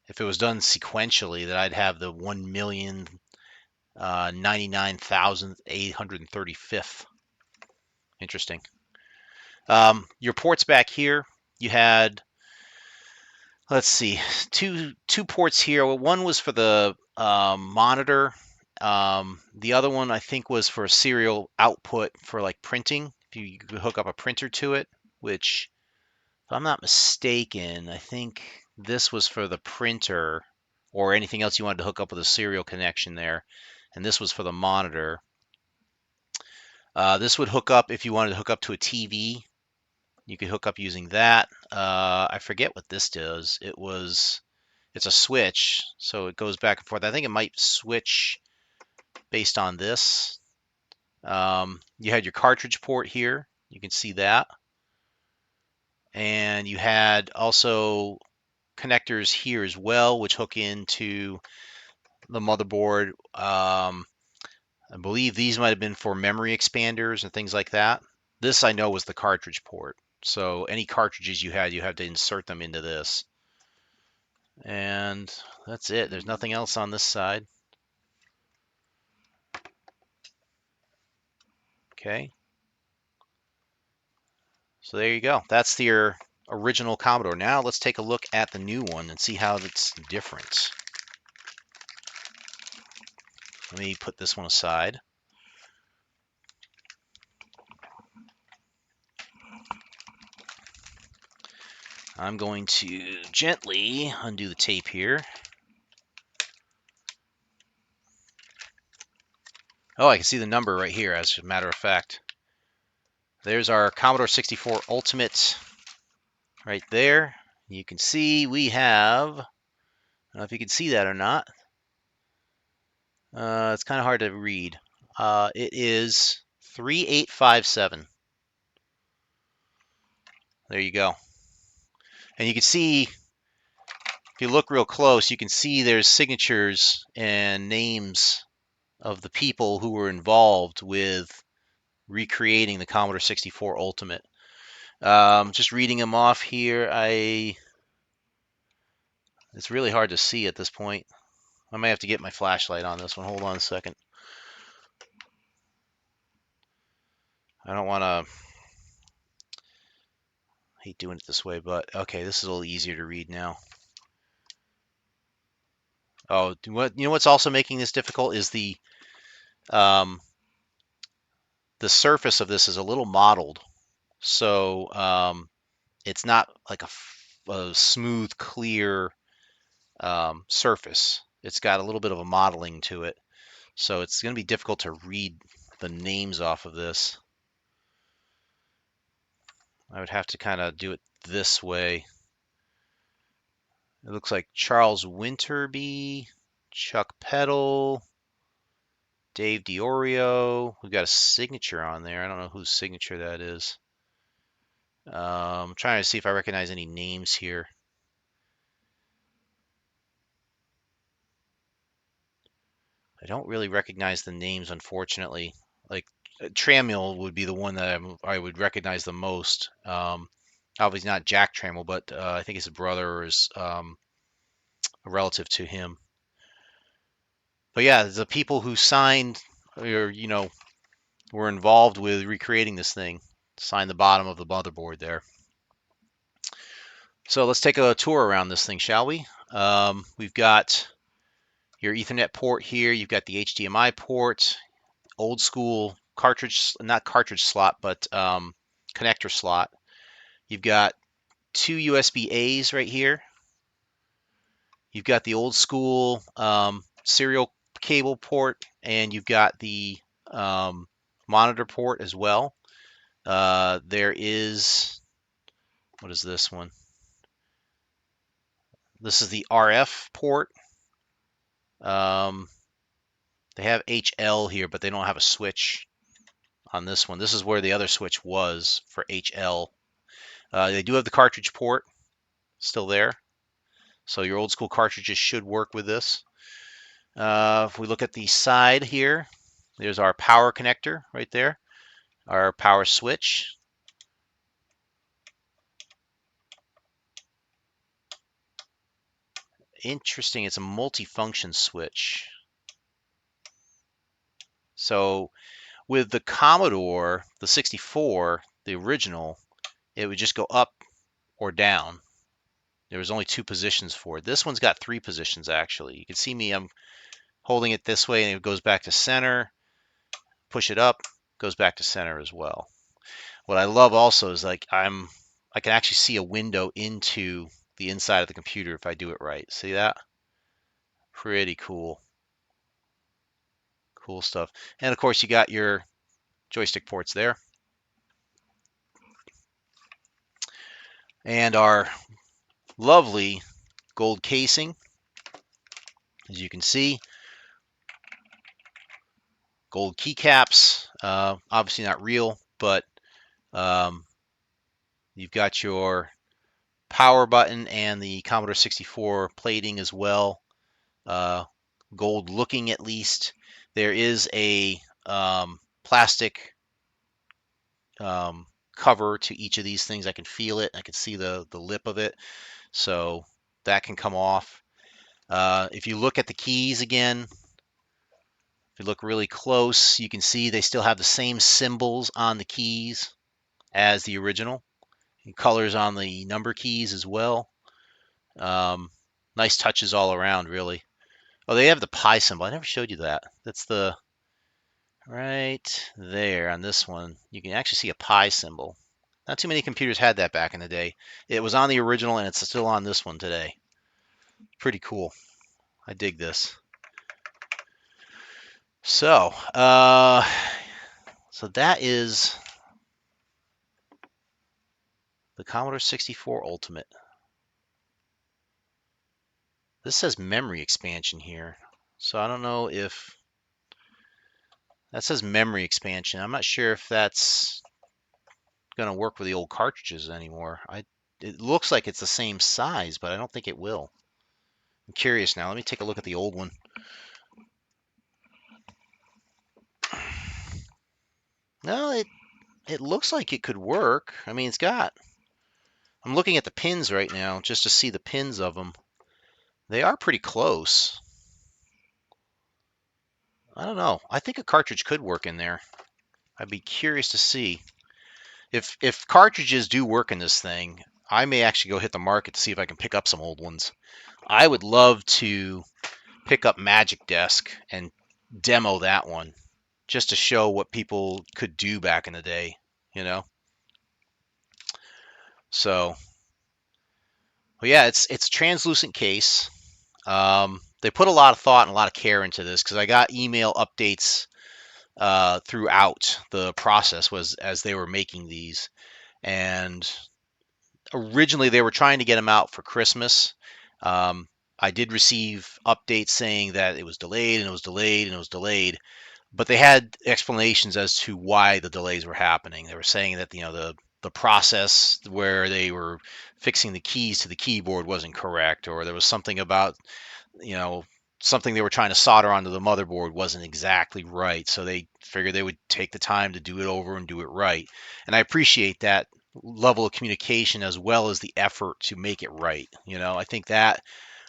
if it was done sequentially, that I'd have the 1,099,835th. Interesting. Your ports back here, you had, let's see, two ports here. One was for the monitor. The other one I think was for serial output for like printing. If you could hook up a printer to it, which, if I'm not mistaken, I think this was for the printer or anything else you wanted to hook up with a serial connection there. And this was for the monitor. This would hook up if you wanted to hook up to a TV. You could hook up using that. I forget what this does. It's a switch, so it goes back and forth. I think it might switch based on this. You had your cartridge port here. You can see that. And you had also connectors here as well, which hook into the motherboard. I believe these might have been for memory expanders and things like that. This I know was the cartridge port. So any cartridges you had to insert them into this. And that's it. There's nothing else on this side. Okay. So there you go. That's your original Commodore. Now let's take a look at the new one and see how it's different. Let me put this one aside. I'm going to gently undo the tape here. Oh, I can see the number right here, as a matter of fact. There's our Commodore 64 Ultimate right there. You can see we have, I don't know if you can see that or not. It's kind of hard to read. It is 3857. There you go. And you can see, if you look real close, you can see there's signatures and names of the people who were involved with recreating the Commodore 64 Ultimate. Just reading them off here, it's really hard to see at this point. I might have to get my flashlight on this one. Hold on a second. I don't want to hate doing it this way, but okay, this is a little easier to read now. Oh, you know what's also making this difficult is um, the surface of this is a little mottled, so it's not like a smooth, clear surface. It's got a little bit of a modeling to it, so it's going to be difficult to read the names off of this. I would have to kind of do it this way. It looks like Charles Winterby, Chuck Peddle, Dave DiOrio. We've got a signature on there. I don't know whose signature that is. I'm trying to see if I recognize any names here. I don't really recognize the names, unfortunately. Like Trammell would be the one that I would recognize the most. Obviously not Jack Trammell, but I think his brother or is a relative to him. But yeah, the people who signed or were involved with recreating this thing signed the bottom of the motherboard there. So let's take a tour around this thing, shall we? We've got your Ethernet port here. You've got the HDMI port, old school cartridge, not cartridge slot, but connector slot. You've got two USB A's right here. You've got the old school serial cable port, and you've got the monitor port as well. There is, what is this one? This is the RF port. They have HL here, but they don't have a switch on this one. This is where the other switch was for HL. They do have the cartridge port still there. So your old school cartridges should work with this. If we look at the side here, there's our power connector right there, our power switch. Interesting, it's a multi-function switch. So with the Commodore, the 64, the original, it would just go up or down. There was only two positions for it. This one's got three positions, actually. You can see me, I'm holding it this way, and it goes back to center. Push it up, goes back to center as well. What I love also is like I can actually see a window into the inside of the computer if I do it right. See that? Pretty cool. Cool stuff. And of course, you got your joystick ports there. And our lovely gold casing, as you can see. Gold keycaps, obviously not real, but you've got your power button and the Commodore 64 plating as well. Gold looking, at least. There is a plastic cover to each of these things. I can feel it. I can see the lip of it. So that can come off. If you look at the keys again, if you look really close, you can see they still have the same symbols on the keys as the original. And colors on the number keys as well. Nice touches all around, really. Oh, they have the pi symbol. I never showed you that. That's the right there on this one. You can actually see a pi symbol. Not too many computers had that back in the day. It was on the original, and it's still on this one today. Pretty cool. I dig this. So, so that is the Commodore 64 Ultimate. This says memory expansion here. So I don't know if that says memory expansion. I'm not sure if that's going to work with the old cartridges anymore. It looks like it's the same size, but I don't think it will. I'm curious now. Let me take a look at the old one. No, it looks like it could work. I mean, I'm looking at the pins right now just to see the pins of them. They are pretty close. I don't know. I think a cartridge could work in there. I'd be curious to see. If cartridges do work in this thing, I may actually go hit the market to see if I can pick up some old ones. I would love to pick up Magic Desk and demo that one just to show what people could do back in the day, you know? So, well, yeah, it's translucent case. They put a lot of thought and a lot of care into this because I got email updates throughout the process was as they were making these. And originally they were trying to get them out for Christmas. Um, I did receive updates saying that it was delayed and it was delayed and it was delayed, but they had explanations as to why the delays were happening. They were saying that the process where they were fixing the keys to the keyboard wasn't correct, or there was something about you know something they were trying to solder onto the motherboard wasn't exactly right. So they figured they would take the time to do it over and do it right. And I appreciate that level of communication as well as the effort to make it right. I think that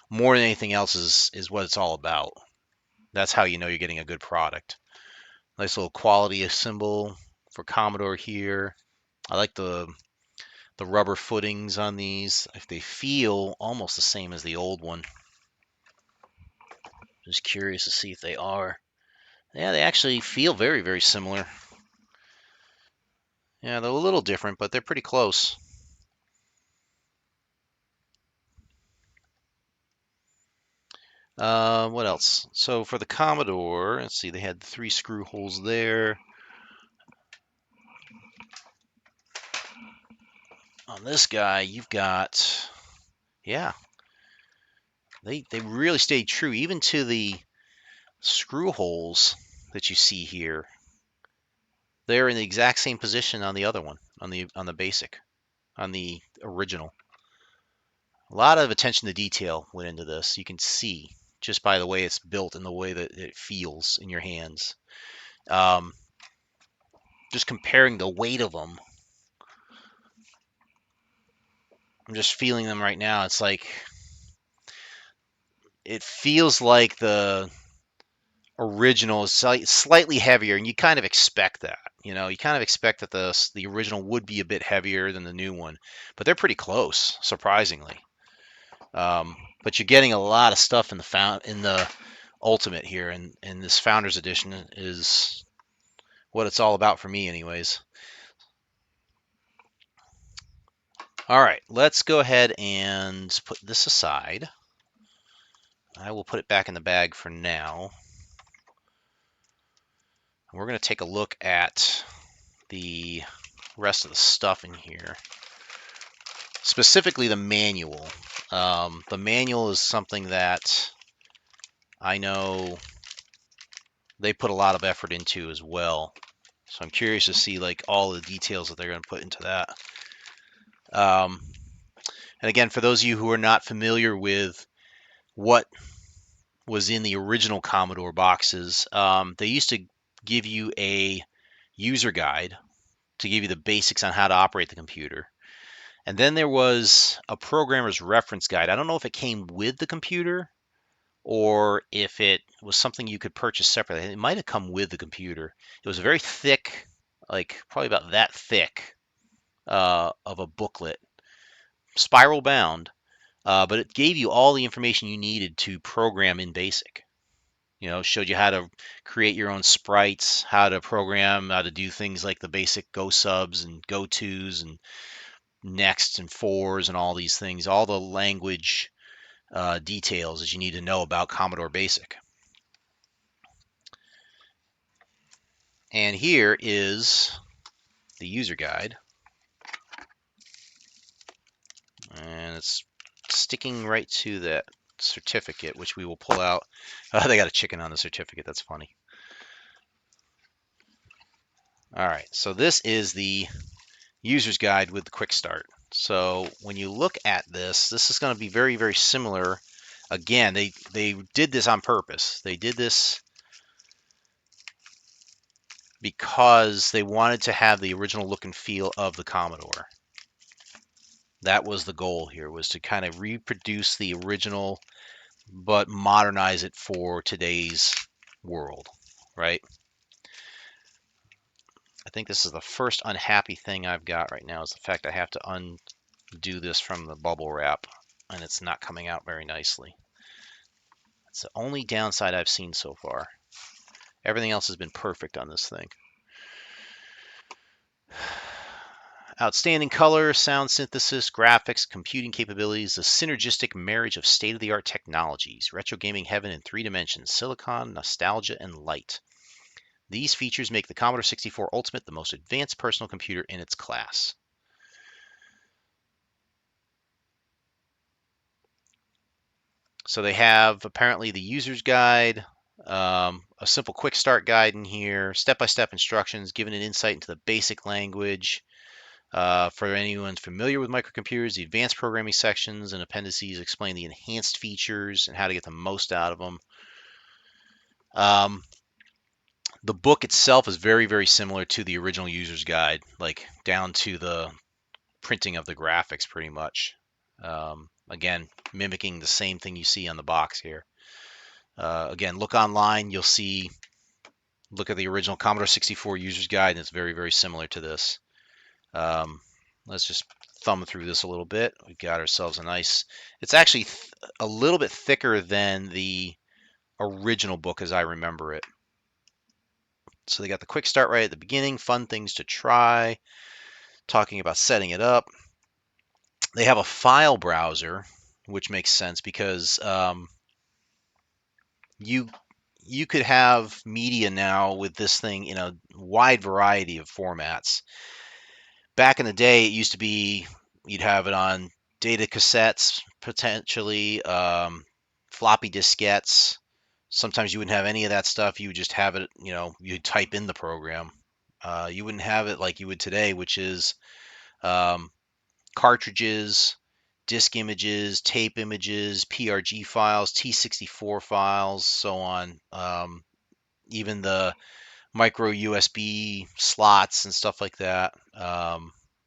more than anything else is what it's all about. That's how you know you're getting a good product. Nice little quality symbol for Commodore here. I like the rubber footings on these. If they feel almost the same as the old one. Just curious to see if they are. Yeah, they actually feel very, very similar. Yeah, they're a little different, but they're pretty close. What else? So for the Commodore, let's see, they had 3 screw holes there. On this guy, you've got, yeah, they really stayed true, even to the screw holes that you see here. They're in the exact same position on the other one, on the basic, on the original. A lot of attention to detail went into this. You can see just by the way it's built and the way that it feels in your hands. Um, just comparing the weight of them. I'm just feeling them right now. It's like it feels like the original is slightly heavier, and you kind of expect that. You kind of expect that the original would be a bit heavier than the new one, but they're pretty close, surprisingly. But you're getting a lot of stuff in the Ultimate here, and this Founders Edition is what it's all about for me, anyways. All right, let's go ahead and put this aside. I will put it back in the bag for now. We're going to take a look at the rest of the stuff in here, specifically the manual. The manual is something that I know they put a lot of effort into as well. So I'm curious to see like all the details that they're going to put into that. And again, for those of you who are not familiar with what was in the original Commodore boxes, they used to give you a user guide to give you the basics on how to operate the computer. And then there was a programmer's reference guide. I don't know if it came with the computer or if it was something you could purchase separately. It might have come with the computer. It was a very thick, like probably about that thick of a booklet, spiral bound, but it gave you all the information you needed to program in BASIC. Showed you how to create your own sprites, how to program, how to do things like the basic go subs and go tos and nexts and fors and all these things, all the language details that you need to know about Commodore Basic. And here is the user guide. And it's sticking right to that certificate, which we will pull out. They got a chicken on the certificate. That's funny. All right, so this is the user's guide with the quick start. So when you look at this is going to be very, very similar. Again, they did this on purpose. They did this because they wanted to have the original look and feel of the Commodore. That was the goal here, was to kind of reproduce the original, but modernize it for today's world, right? I think this is the first unhappy thing I've got right now, is the fact I have to undo this from the bubble wrap, and it's not coming out very nicely. It's the only downside I've seen so far. Everything else has been perfect on this thing. Outstanding color, sound synthesis, graphics, computing capabilities, the synergistic marriage of state-of-the-art technologies, retro gaming heaven in 3 dimensions, silicon, nostalgia, and light. These features make the Commodore 64 Ultimate the most advanced personal computer in its class. So they have apparently the user's guide, a simple quick start guide in here, step-by-step instructions, giving an insight into the basic language. For anyone familiar with microcomputers, the advanced programming sections and appendices explain the enhanced features and how to get the most out of them. The book itself is very, very similar to the original user's guide, like down to the printing of the graphics pretty much. Again, mimicking the same thing you see on the box here. Again, look online, you'll see, look at the original Commodore 64 user's guide, and it's very, very similar to this. Let's just thumb through this a little bit. We got ourselves a nice, it's actually a little bit thicker than the original book as I remember it. So they got the quick start right at the beginning, fun things to try, talking about setting it up. They have a file browser, which makes sense because you could have media now with this thing in a wide variety of formats. Back in the day, it used to be you'd have it on data cassettes, potentially, floppy diskettes. Sometimes you wouldn't have any of that stuff. You would just have it, you'd type in the program. You wouldn't have it like you would today, which is cartridges, disk images, tape images, PRG files, T64 files, so on. Even the micro USB slots and stuff like that.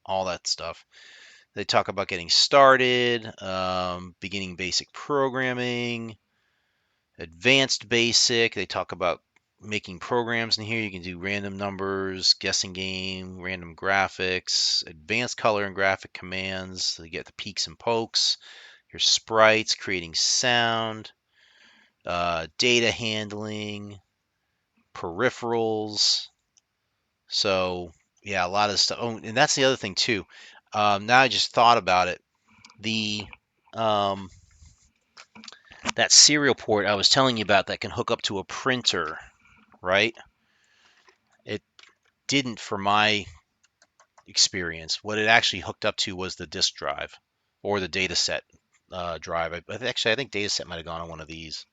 All that stuff. They talk about getting started, beginning basic programming, advanced basic. They talk about making programs in here. You can do random numbers, guessing game, random graphics, advanced color and graphic commands. So you get the peaks and pokes, your sprites, creating sound, data handling, peripherals. So yeah, a lot of stuff. Oh, and that's the other thing too. Now I just thought about it. The that serial port I was telling you about that can hook up to a printer, right? It didn't for my experience. What it actually hooked up to was the disk drive or the data set drive. Actually, I think data set might have gone on one of these.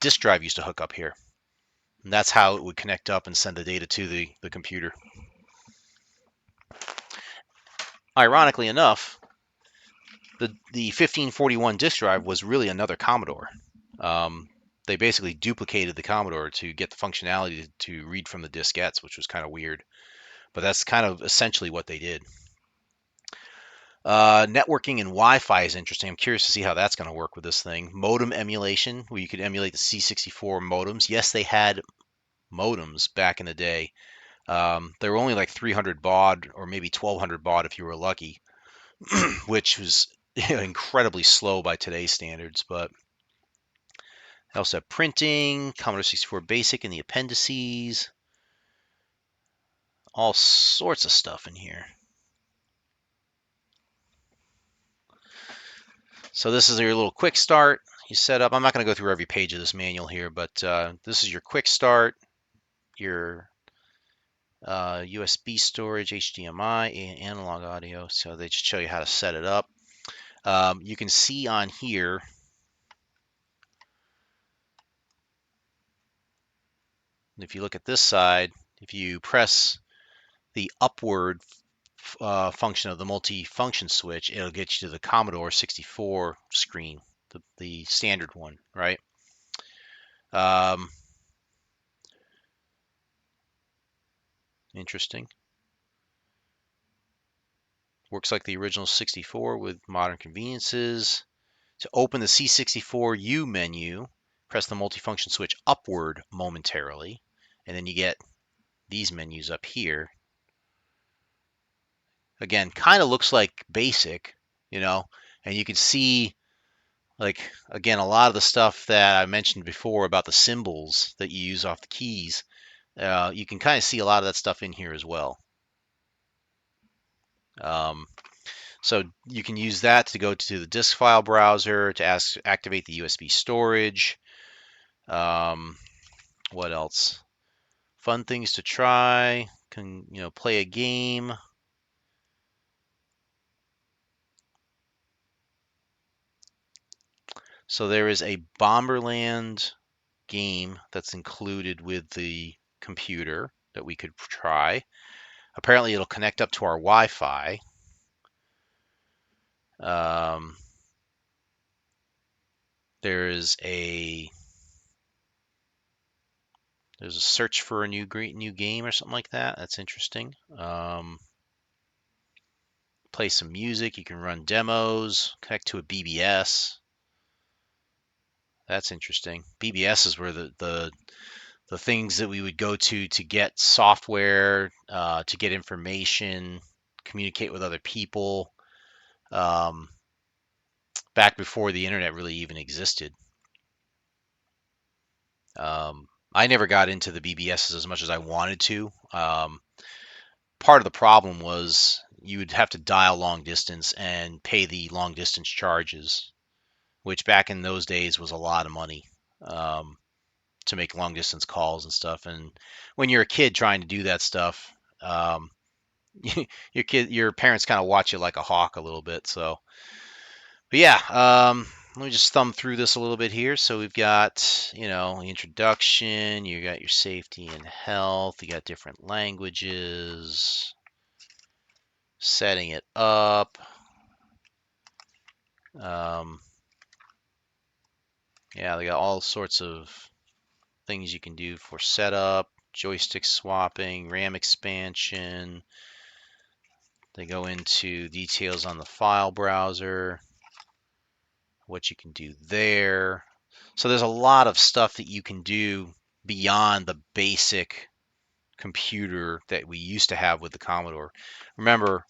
Disk drive used to hook up here. And that's how it would connect up and send the data to the computer. Ironically enough, the 1541 disk drive was really another Commodore. They basically duplicated the Commodore to get the functionality to read from the diskettes, which was kind of weird. But that's kind of essentially what they did. Networking and Wi-Fi is interesting. I'm curious to see how that's going to work with this thing. Modem emulation, where you could emulate the C64 modems. Yes, they had modems back in the day. They were only like 300 baud or maybe 1200 baud if you were lucky, which was incredibly slow by today's standards. But I also have printing, Commodore 64 Basic in the appendices, all sorts of stuff in here. So this is your little quick start. You set up, I'm not going to go through every page of this manual here, but this is your quick start, your USB storage, HDMI, and analog audio. So they just show you how to set it up. You can see on here, if you look at this side, if you press the upward function of the multi-function switch, it'll get you to the Commodore 64 screen, the standard one, right? Interesting. Works like the original 64 with modern conveniences. To open the C64U menu, press the multifunction switch upward momentarily, and then you get these menus up here. Again, kind of looks like basic, and you can see, like, again, a lot of the stuff that I mentioned before about the symbols that you use off the keys, you can kind of see a lot of that stuff in here as well. So you can use that to go to the disk file browser to activate the USB storage. What else? Fun things to try. Can play a game. So there is a Bomberland game that's included with the computer that we could try. Apparently, it'll connect up to our Wi-Fi. Um, there's a search for a new game or something like that. That's interesting. Play some music. You can run demos. Connect to a BBS. That's interesting. BBS is where the things that we would go to get software, to get information, communicate with other people, um, back before the internet really even existed. I never got into the BBSs as much as I wanted to. Part of the problem was you would have to dial long distance and pay the long distance charges, which back in those days was a lot of money. To make long distance calls and stuff. And when you're a kid trying to do that stuff, your parents kind of watch you like a hawk a little bit. So, but yeah, let me just thumb through this a little bit here. So we've got, introduction, you got your safety and health, you got different languages, setting it up. Yeah, they got all sorts of things you can do for setup, joystick swapping, RAM expansion. They go into details on the file browser, what you can do there. So there's a lot of stuff that you can do beyond the basic computer that we used to have with the Commodore. Remember,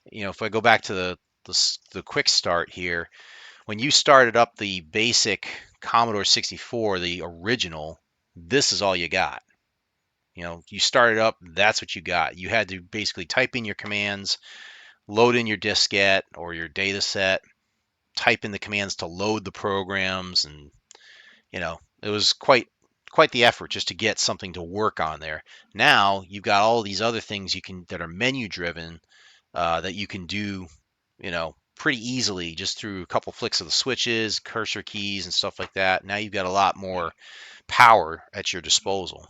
if I go back to the quick start here, when you started up the basic Commodore 64, the original, this is all you got. You started up, that's what you got. You had to basically type in your commands, load in your diskette or your data set, type in the commands to load the programs, and it was quite the effort just to get something to work on there. Now you've got all these other things that are menu driven, that you can do, pretty easily just through a couple flicks of the switches, cursor keys, and stuff like that. Now you've got a lot more power at your disposal.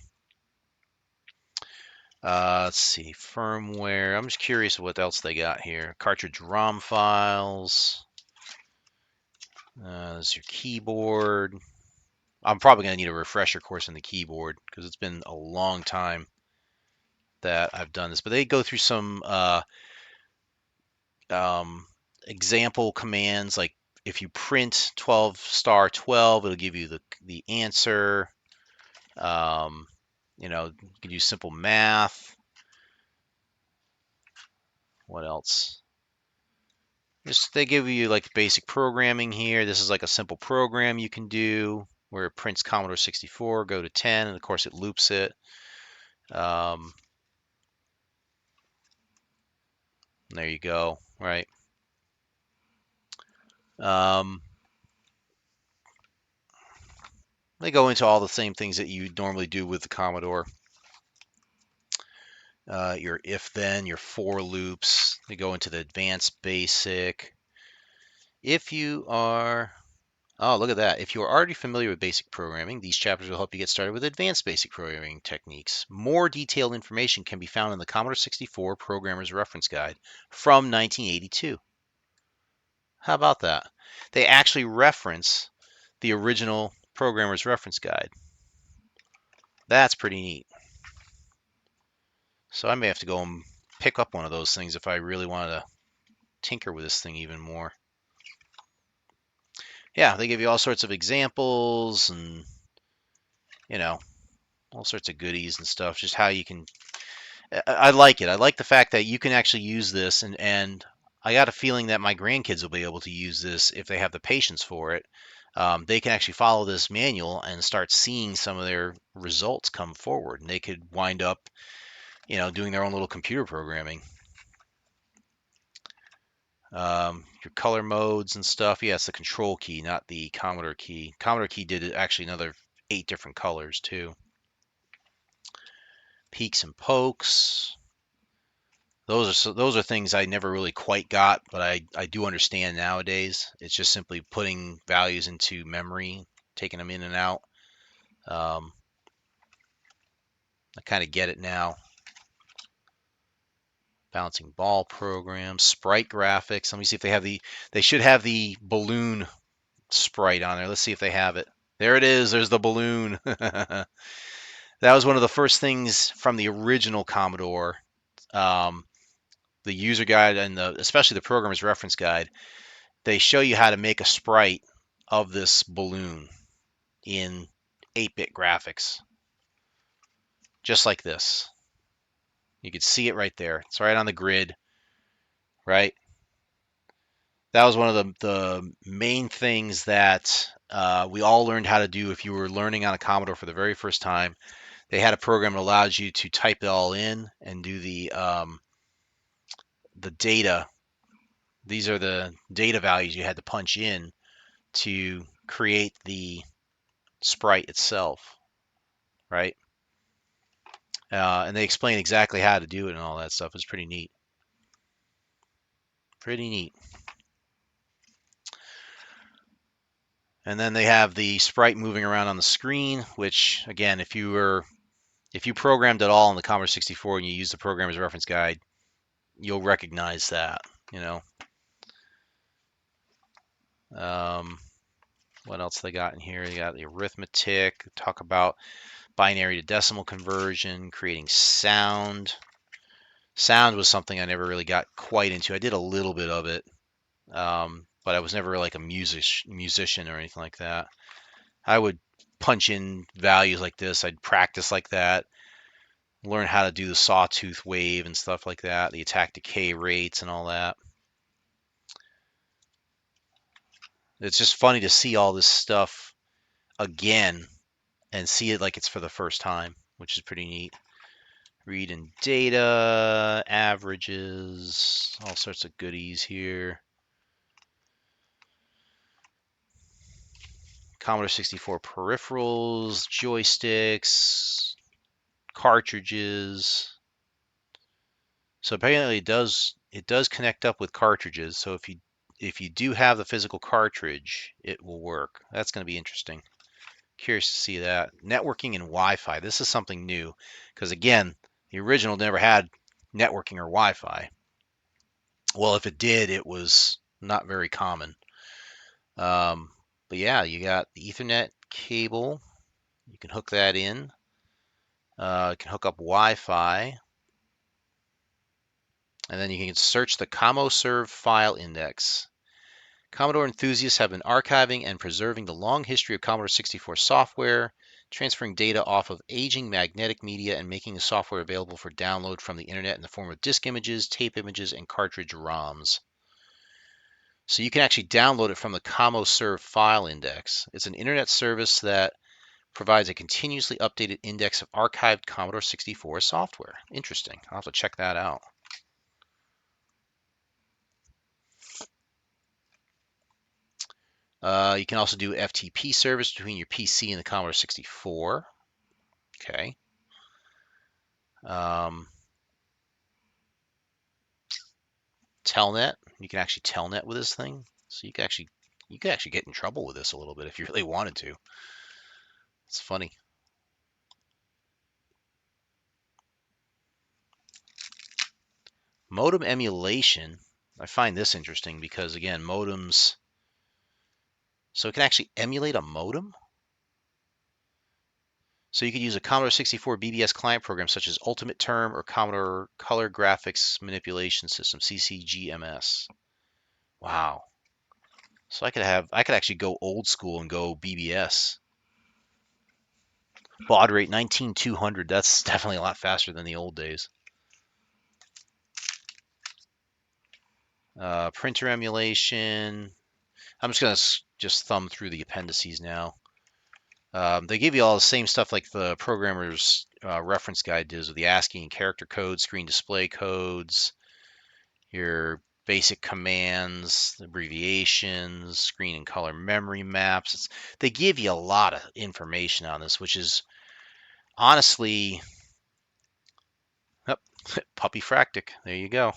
Let's see, firmware. I'm just curious what else they got here. Cartridge ROM files. There's your keyboard. I'm probably going to need a refresher course in the keyboard because it's been a long time that I've done this. But they go through some example commands, like if you print 12 star 12, it'll give you the answer. You can do simple math. What else? They give you like basic programming here. This is like a simple program you can do. where it prints Commodore 64, go to 10, and of course it loops it. There you go, right? They go into all the same things that you normally do with the Commodore. Your if-then, your for loops. They go into the advanced basic. If you are, oh, look at that. If you are already familiar with basic programming, these chapters will help you get started with advanced basic programming techniques. More detailed information can be found in the Commodore 64 Programmer's Reference Guide from 1982. How about that? They actually reference the original Programmer's Reference Guide. That's pretty neat. So I may have to go and pick up one of those things if I really wanted to tinker with this thing even more. Yeah, they give you all sorts of examples and, you know, all sorts of goodies and stuff, just how you can. I like it. I like the fact that you can actually use this, and I got a feeling that my grandkids will be able to use this if they have the patience for it. They can actually follow this manual and start seeing some of their results come forward, and they could wind up, doing their own little computer programming. Your color modes and stuff. Yeah, it's the control key, not the Commodore key. Commodore key did actually another 8 different colors too. Peaks and pokes. Those are things I never really quite got, but I do understand nowadays. It's just simply putting values into memory, taking them in and out. I kind of get it now. Bouncing ball program, sprite graphics. Let me see if they have they should have the balloon sprite on there. Let's see if they have it. There it is. There's the balloon. That was one of the first things from the original Commodore. The user guide and especially the programmer's reference guide, they show you how to make a sprite of this balloon in 8-bit graphics. Just like this. You can see it right there. It's right on the grid, right? That was one of the main things that we all learned how to do if you were learning on a Commodore for the very first time. They had a program that allows you to type it all in and do the data. These are the data values you had to punch in to create the sprite itself, right? And they explain exactly how to do it and all that stuff. It's pretty neat. Pretty neat. And then they have the sprite moving around on the screen, which again, if you programmed at all in the Commodore 64 and you use the programmer's reference guide, you'll recognize that, What else they got in here? They got the arithmetic, talk about binary to decimal conversion, creating sound. Sound was something I never really got quite into. I did a little bit of it, but I was never like a musician or anything like that. I would punch in values like this. I'd practice like that, learn how to do the sawtooth wave and stuff like that, the attack decay rates and all that. It's just funny to see all this stuff again and see it like it's for the first time, which is pretty neat. Read and data, averages, all sorts of goodies here. Commodore 64 peripherals, joysticks, cartridges. So apparently it does connect up with cartridges. So if you do have the physical cartridge, it will work. That's going to be interesting. Curious to see that. Networking and Wi-Fi. This is something new because again, the original never had networking or Wi-Fi. Well, if it did, it was not very common. But yeah, you got the Ethernet cable. You can hook that in. You can hook up Wi-Fi. And then you can search the CommoServe file index. Commodore enthusiasts have been archiving and preserving the long history of Commodore 64 software, transferring data off of aging magnetic media and making the software available for download from the internet in the form of disk images, tape images, and cartridge ROMs. So you can actually download it from the Commodore file index. It's an internet service that provides a continuously updated index of archived Commodore 64 software. Interesting. I'll have to check that out. You can also do FTP service between your PC and the Commodore 64. Okay. Telnet. You can actually telnet with this thing. So you could actually get in trouble with this a little bit if you really wanted to. It's funny. Modem emulation. I find this interesting because again, modems. So it can actually emulate a modem. So you could use a Commodore 64 BBS client program such as Ultimate Term or Commodore Color Graphics Manipulation System (CCGMS). Wow. So I could actually go old school and go BBS. Baud rate 19200. That's definitely a lot faster than the old days. Printer emulation. I'm just gonna thumb through the appendices now. They give you all the same stuff like the programmer's reference guide does with the ASCII and character codes, screen display codes, your basic commands, abbreviations, screen and color memory maps. They give you a lot of information on this, which is honestly, oh, puppy fractic. There you go.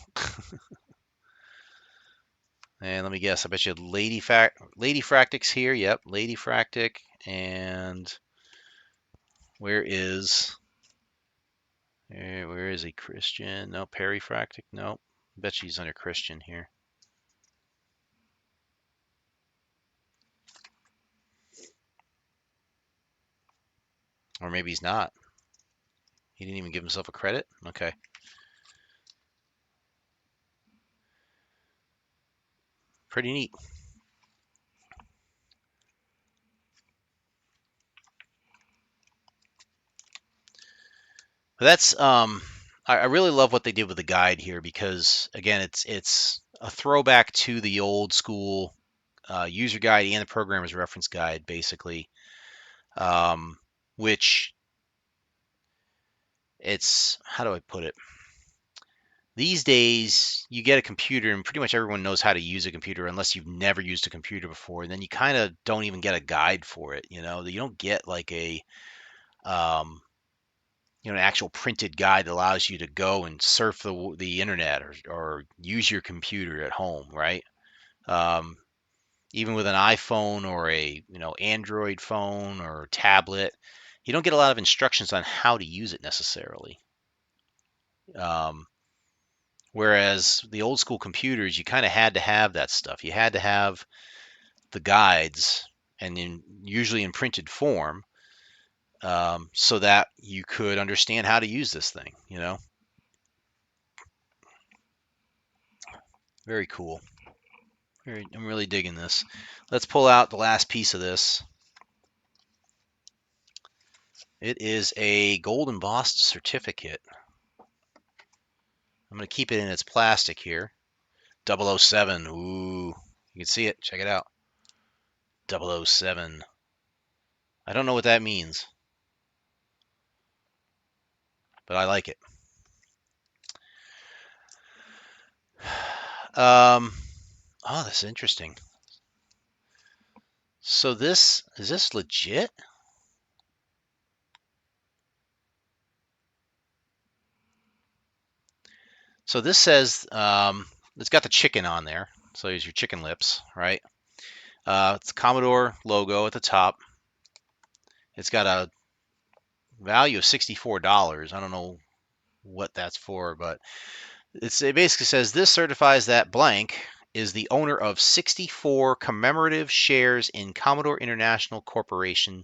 And let me guess, I bet you Lady Fractic's here. Yep, Lady Fractic. And where is he? Christian? No, Perry Fractic? No. I bet she's under Christian here. Or maybe he's not. He didn't even give himself a credit? Okay. Pretty neat. But that's I really love what they did with the guide here because again it's a throwback to the old school user guide and the programmer's reference guide basically, which it's how do I put it? These days, you get a computer, and pretty much everyone knows how to use a computer unless you've never used a computer before. And then you kind of don't even get a guide for it. You know, you don't get like um, an actual printed guide that allows you to go and surf the internet or use your computer at home, right? Um, Even with an iPhone or a Android phone or tablet, you don't get a lot of instructions on how to use it necessarily. Um, Whereas the old school computers, you kind of had to have that stuff. You had to have the guides, and usually in printed form, so that you could understand how to use this thing. Very cool. I'm really digging this. Let's pull out the last piece of this. It is a gold embossed certificate. I'm going to keep it in its plastic here. 007. Ooh, you can see it. Check it out. 007. I don't know what that means, but I like it. Oh, that's interesting. So is this legit? So this says it's got the chicken on there. So there's your chicken lips, right? It's Commodore logo at the top. It's got a value of $64. I don't know what that's for, but it basically says this certifies that blank is the owner of 64 commemorative shares in Commodore International Corporation,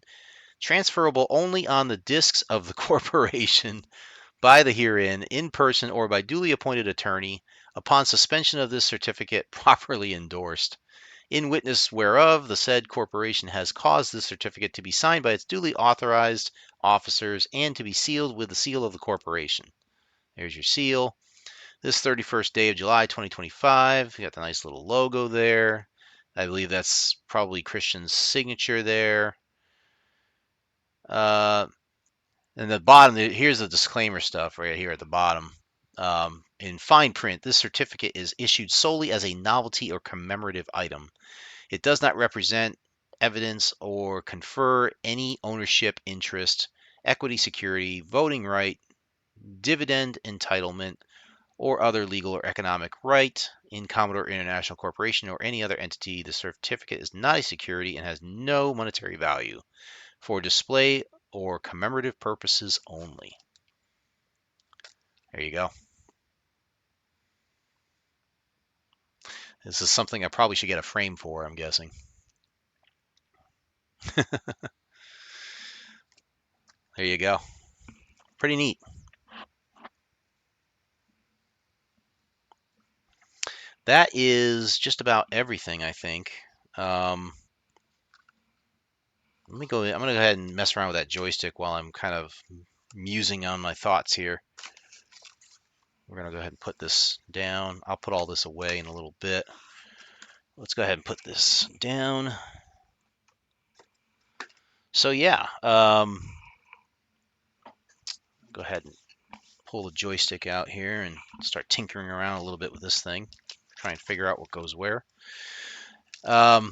transferable only on the discs of the corporation by the herein in person or by duly appointed attorney upon suspension of this certificate properly endorsed. In witness whereof, the said corporation has caused this certificate to be signed by its duly authorized officers and to be sealed with the seal of the corporation. There's your seal. This 31st day of July 2025. We got the nice little logo there. I believe that's probably Christian's signature there. And the bottom, here's the disclaimer stuff right here at the bottom. In fine print, this certificate is issued solely as a novelty or commemorative item. It does not represent evidence or confer any ownership interest, equity security, voting right, dividend entitlement, or other legal or economic right in Commodore International Corporation or any other entity. The certificate is not a security and has no monetary value for display or commemorative purposes only. There you go. This is something I probably should get a frame for, I'm guessing. There you go. Pretty neat. That is just about everything, I think. Let me go. I'm going to go ahead and mess around with that joystick while I'm kind of musing on my thoughts here. We're going to go ahead and put this down. I'll put all this away in a little bit. Let's go ahead and put this down. So yeah, go ahead and pull the joystick out here and start tinkering around a little bit with this thing. Try and figure out what goes where. So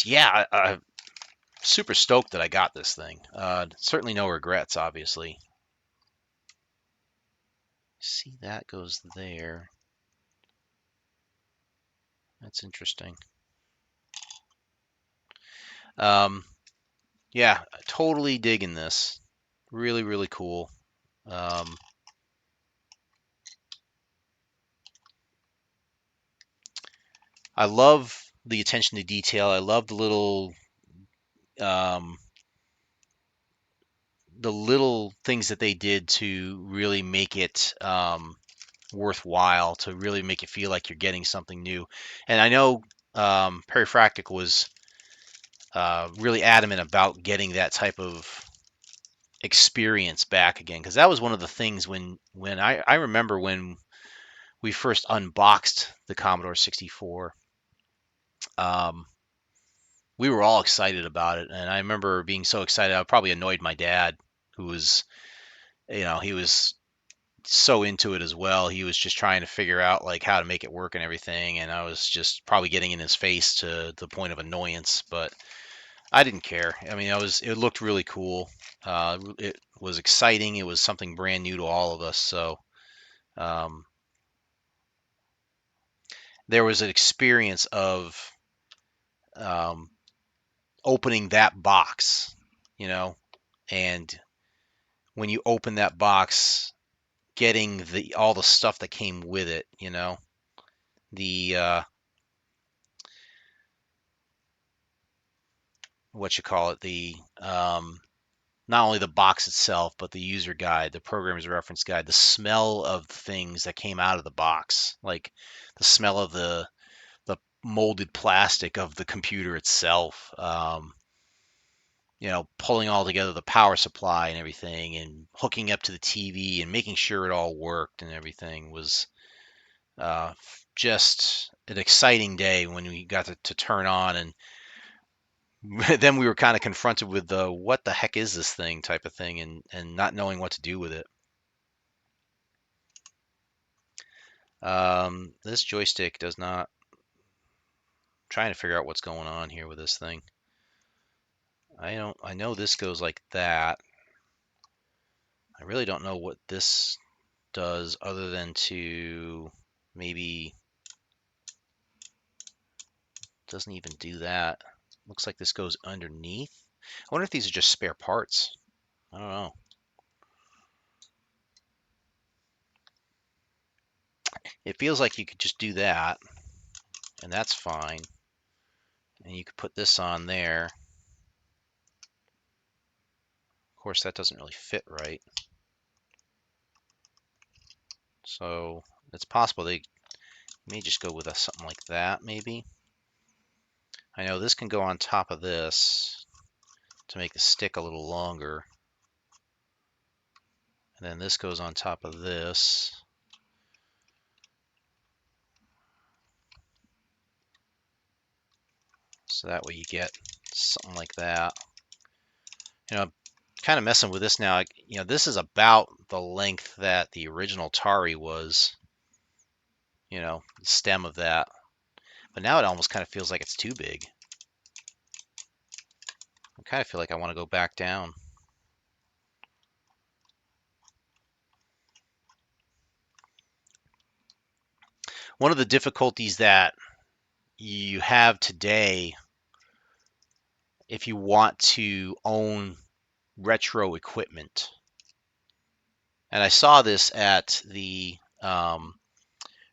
yeah, I'm super stoked that I got this thing. Certainly no regrets, obviously. See, that goes there. That's interesting. Yeah, totally digging this. Really, really cool. I love the attention to detail. I love um, the little things that they did to really make it worthwhile, to really make it feel like you're getting something new. And I know Perifractic was really adamant about getting that type of experience back again, because that was one of the things when I remember when we first unboxed the Commodore 64. We were all excited about it, and I remember being so excited I probably annoyed my dad, who was, he was so into it as well. He was just trying to figure out like how to make it work and everything, and I was just probably getting in his face to the point of annoyance, but I didn't care. I mean, it looked really cool. It was exciting. It was something brand new to all of us. So um, there was an experience of um, opening that box, you know, and when you open that box, getting all the stuff that came with it, the what you call it, the not only the box itself, but the user guide, the programmer's reference guide, the smell of things that came out of the box, like the smell of the molded plastic of the computer itself. Pulling all together the power supply and everything, and hooking up to the TV and making sure it all worked and everything was just an exciting day when we got to turn on, and then we were kind of confronted with the what the heck is this thing type of thing, and not knowing what to do with it. This joystick does not. I'm trying to figure out what's going on here with this thing. I know this goes like that. I really don't know what this does other than to maybe doesn't even do that. Looks like this goes underneath. I wonder if these are just spare parts. I don't know. It feels like you could just do that, and that's fine. And you could put this on there. Of course, that doesn't really fit right. So it's possible they may just go with something like that, maybe. I know this can go on top of this to make the stick a little longer. And then this goes on top of this. So that way you get something like that. I'm kind of messing with this now. This is about the length that the original Atari was, the stem of that. But now it almost kind of feels like it's too big. I kind of feel like I want to go back down. One of the difficulties that you have today, if you want to own retro equipment, and I saw this at the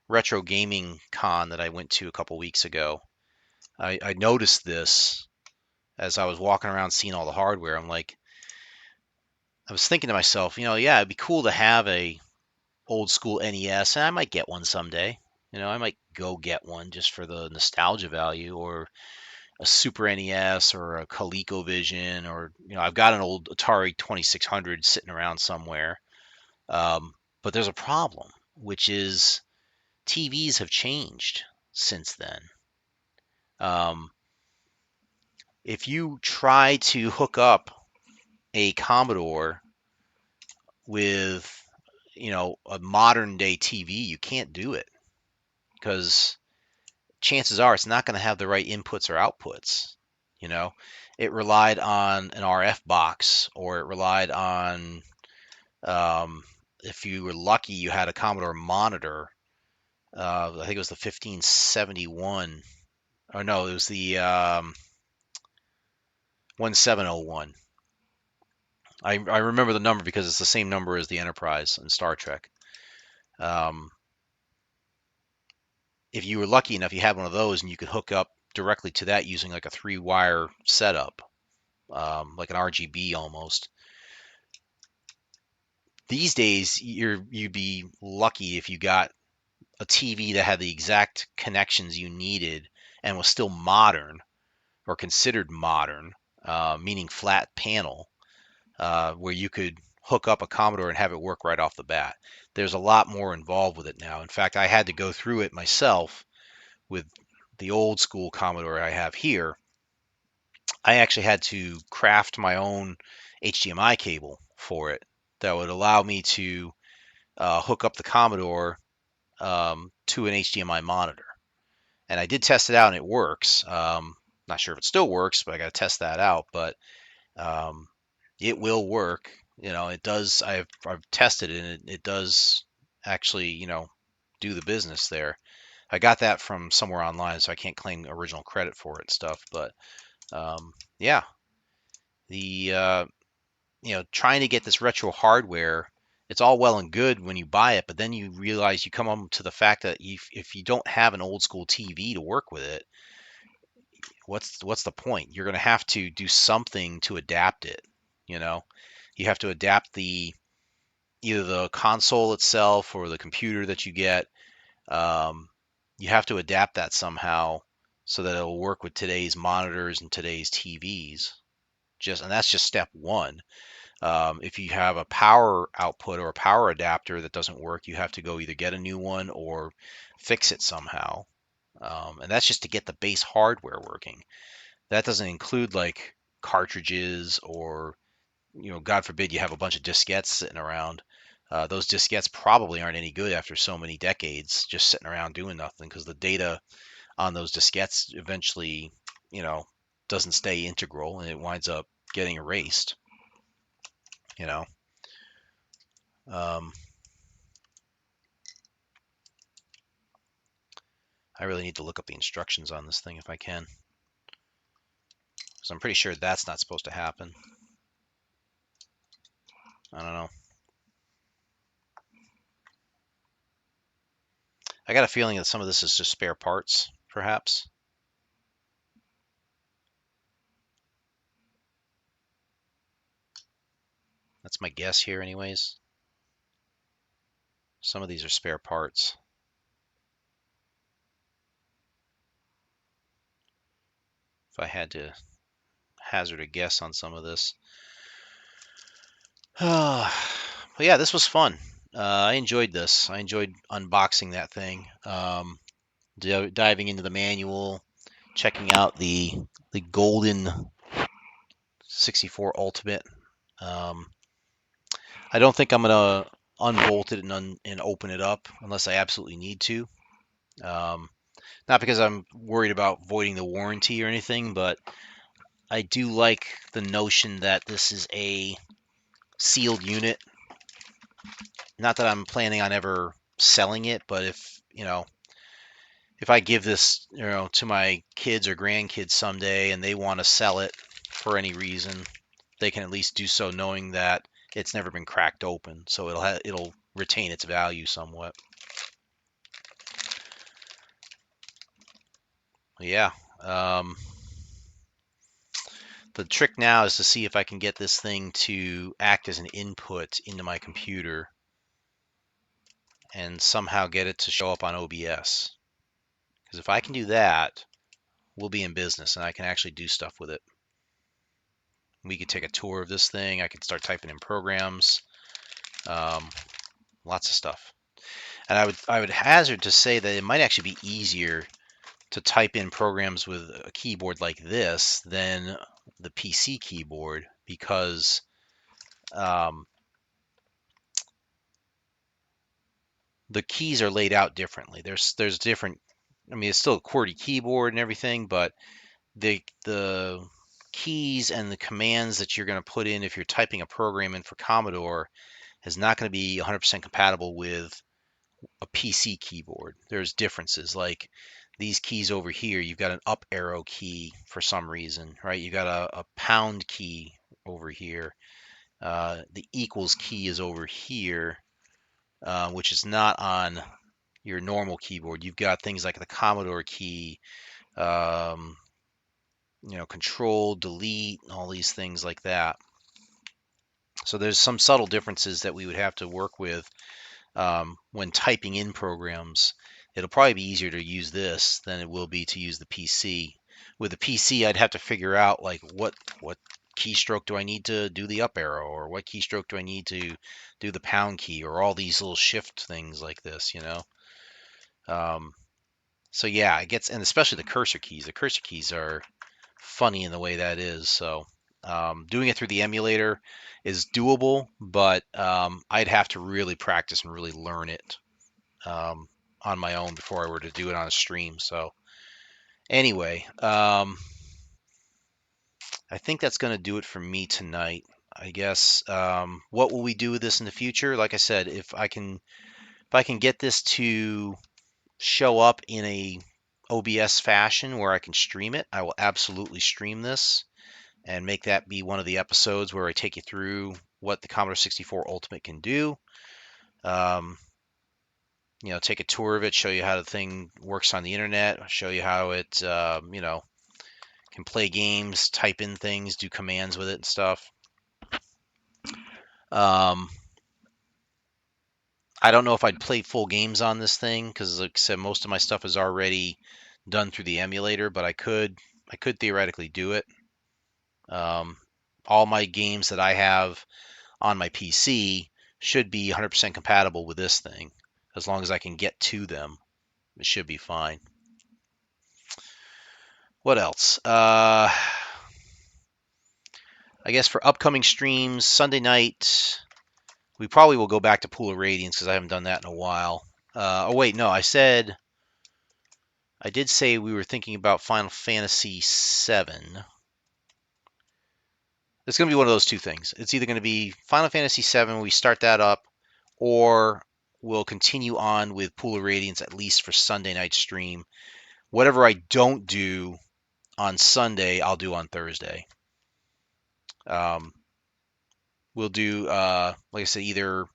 retro gaming con that I went to a couple weeks ago. I noticed this as I was walking around seeing all the hardware. I was thinking to myself, yeah, it'd be cool to have a old school NES, and I might get one someday. I might go get one just for the nostalgia value, or a Super NES, or a ColecoVision, or I've got an old Atari 2600 sitting around somewhere. But there's a problem, which is TVs have changed since then. If you try to hook up a Commodore with, a modern day TV, you can't do it because chances are it's not going to have the right inputs or outputs. You know, it relied on an RF box, or it relied on, if you were lucky, you had a Commodore monitor. I think it was the 1571, or no, it was the 1701. I remember the number because it's the same number as the Enterprise in Star Trek. Um, if you were lucky enough, you had one of those, and you could hook up directly to that using like a 3-wire setup, like an RGB almost. These days, you'd be lucky if you got a TV that had the exact connections you needed and was still modern, or considered modern, meaning flat panel, where you could hook up a Commodore and have it work right off the bat. There's a lot more involved with it now. In fact, I had to go through it myself with the old school Commodore I have here. I actually had to craft my own HDMI cable for it that would allow me to hook up the Commodore to an HDMI monitor. And I did test it out, and it works. Not sure if it still works, but I got to test that out. But um, it will work. It does. I've tested it, and it does actually, do the business there. I got that from somewhere online, so I can't claim original credit for it and stuff. But yeah, the trying to get this retro hardware, it's all well and good when you buy it, but then you realize, you come up to the fact that if you don't have an old school TV to work with it, what's the point? You're going to have to do something to adapt it. You know, you have to adapt either the console itself or the computer that you get. Um, you have to adapt that somehow so that it'll work with today's monitors and today's TVs. And that's just step one. If you have a power output or a power adapter that doesn't work, you have to go either get a new one or fix it somehow. And that's just to get the base hardware working. That doesn't include like cartridges, or, God forbid you have a bunch of diskettes sitting around. Those diskettes probably aren't any good after so many decades just sitting around doing nothing, because the data on those diskettes eventually, you know, doesn't stay integral, and it winds up getting erased. You know, um, I really need to look up the instructions on this thing if I can, because I'm pretty sure that's not supposed to happen. I don't know. I got a feeling that some of this is just spare parts, perhaps. That's my guess here, anyways. Some of these are spare parts. If I had to hazard a guess on some of this. But yeah, this was fun. I enjoyed this. I enjoyed unboxing that thing, diving into the manual, checking out the the golden 64 Ultimate. Um, I don't think I'm gonna unbolt it and open it up unless I absolutely need to. Um, Not because I'm worried about voiding the warranty or anything, but I do like the notion that this is a sealed unit. Not that I'm planning on ever selling it, but if I give this, to my kids or grandkids someday and they want to sell it for any reason, they can at least do so knowing that it's never been cracked open, so it'll retain its value somewhat. Yeah. Um, the trick now is to see if I can get this thing to act as an input into my computer and somehow get it to show up on OBS. Because if I can do that, we'll be in business and I can actually do stuff with it. We could take a tour of this thing. I could start typing in programs, um, lots of stuff. And I would hazard to say that it might actually be easier to type in programs with a keyboard like this than the PC keyboard because um, the keys are laid out differently. There's different. I mean, it's still a QWERTY keyboard and everything, but the keys and the commands that you're going to put in if you're typing a program in for Commodore is not going to be 100% compatible with a PC keyboard. There's differences like these keys over here. You've got an up arrow key for some reason, right? You've got a pound key over here. The equals key is over here, which is not on your normal keyboard. You've got things like the Commodore key, um, control, delete, all these things like that. So there's some subtle differences that we would have to work with when typing in programs. It'll probably be easier to use this than it will be to use the PC. With the PC, I'd have to figure out like what keystroke do I need to do the up arrow, or what keystroke do I need to do the pound key, or all these little shift things like this. Um, so yeah, it gets, and especially the cursor keys. The cursor keys are funny in the way that is. So doing it through the emulator is doable, but I'd have to really practice and really learn it on my own before I were to do it on a stream. So anyway, I think that's going to do it for me tonight. I guess what will we do with this in the future? Like I said, if I can get this to show up in a OBS fashion where I can stream it, I will absolutely stream this and make that be one of the episodes where I take you through what the Commodore 64 Ultimate can do. Um, take a tour of it, show you how the thing works on the internet, show you how it, can play games, type in things, do commands with it and stuff. Um, I don't know if I'd play full games on this thing because, like I said, most of my stuff is already done through the emulator, but I could theoretically do it. Um, all my games that I have on my PC should be 100% compatible with this thing. As long as I can get to them, it should be fine. What else? I guess for upcoming streams, Sunday night, we probably will go back to Pool of Radiance because I haven't done that in a while. Oh, wait, no, I did say we were thinking about Final Fantasy VII. It's going to be one of those two things. It's either going to be Final Fantasy VII, we start that up, or we'll continue on with Pool of Radiance at least for Sunday night stream. Whatever I don't do on Sunday, I'll do on Thursday. Um, we'll do, like I said, either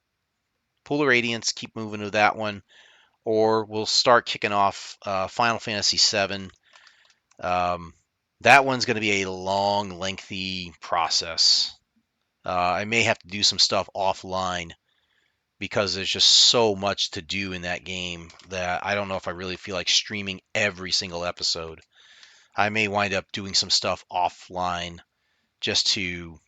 Pool of Radiance, keep moving to that one, or we'll start kicking off Final Fantasy VII. That one's going to be a long, lengthy process. I may have to do some stuff offline because there's just so much to do in that game that I don't know if I really feel like streaming every single episode. I may wind up doing some stuff offline just to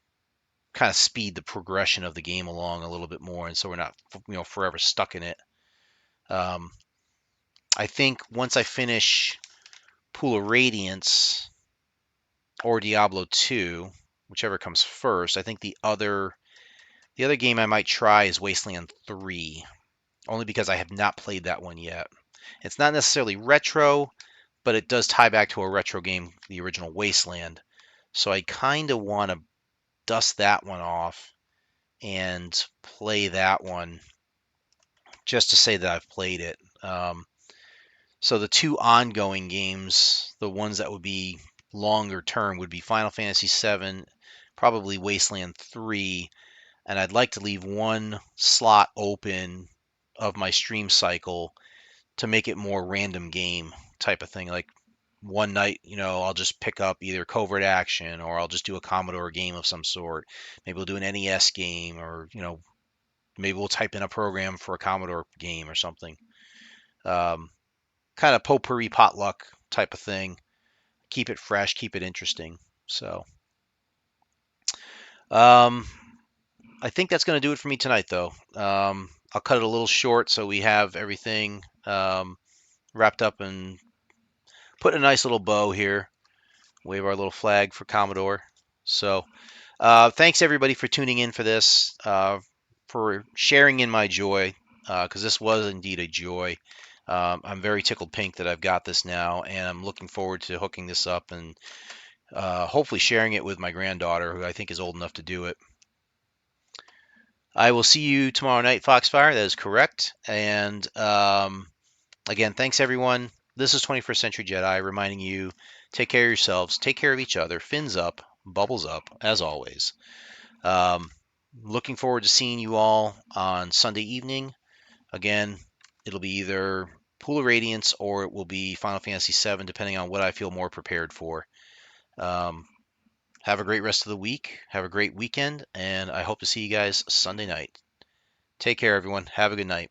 kind of speed the progression of the game along a little bit more, and so we're not forever stuck in it. Um, I think once I finish Pool of Radiance, or Diablo 2, whichever comes first. I think the other game I might try is Wasteland 3, only because I have not played that one yet. It's not necessarily retro, but it does tie back to a retro game, the original Wasteland. So I kind of want to dust that one off and play that one just to say that I've played it. So the two ongoing games, the ones that would be longer term, would be Final Fantasy VII, probably Wasteland 3, and I'd like to leave one slot open of my stream cycle to make it more random game type of thing. Like one night, I'll just pick up either Covert Action or I'll just do a Commodore game of some sort. Maybe we'll do an NES game or, maybe we'll type in a program for a Commodore game or something. Kind of potpourri potluck type of thing. Keep it fresh, keep it interesting. So, um, I think that's going to do it for me tonight, though. I'll cut it a little short so we have everything wrapped up and put in a nice little bow here. Wave our little flag for Commodore. So, thanks everybody for tuning in for this, for sharing in my joy, because this was indeed a joy. I'm very tickled pink that I've got this now, and I'm looking forward to hooking this up and hopefully sharing it with my granddaughter, who I think is old enough to do it. I will see you tomorrow night, Foxfire. That is correct. And again, thanks everyone. This is 21st Century Jedi reminding you, take care of yourselves, take care of each other, fins up, bubbles up, as always. Um, Looking forward to seeing you all on Sunday evening. Again, it'll be either Pool of Radiance or it will be Final Fantasy VII, depending on what I feel more prepared for. Um, have a great rest of the week. Have a great weekend, and I hope to see you guys Sunday night. Take care, everyone. Have a good night.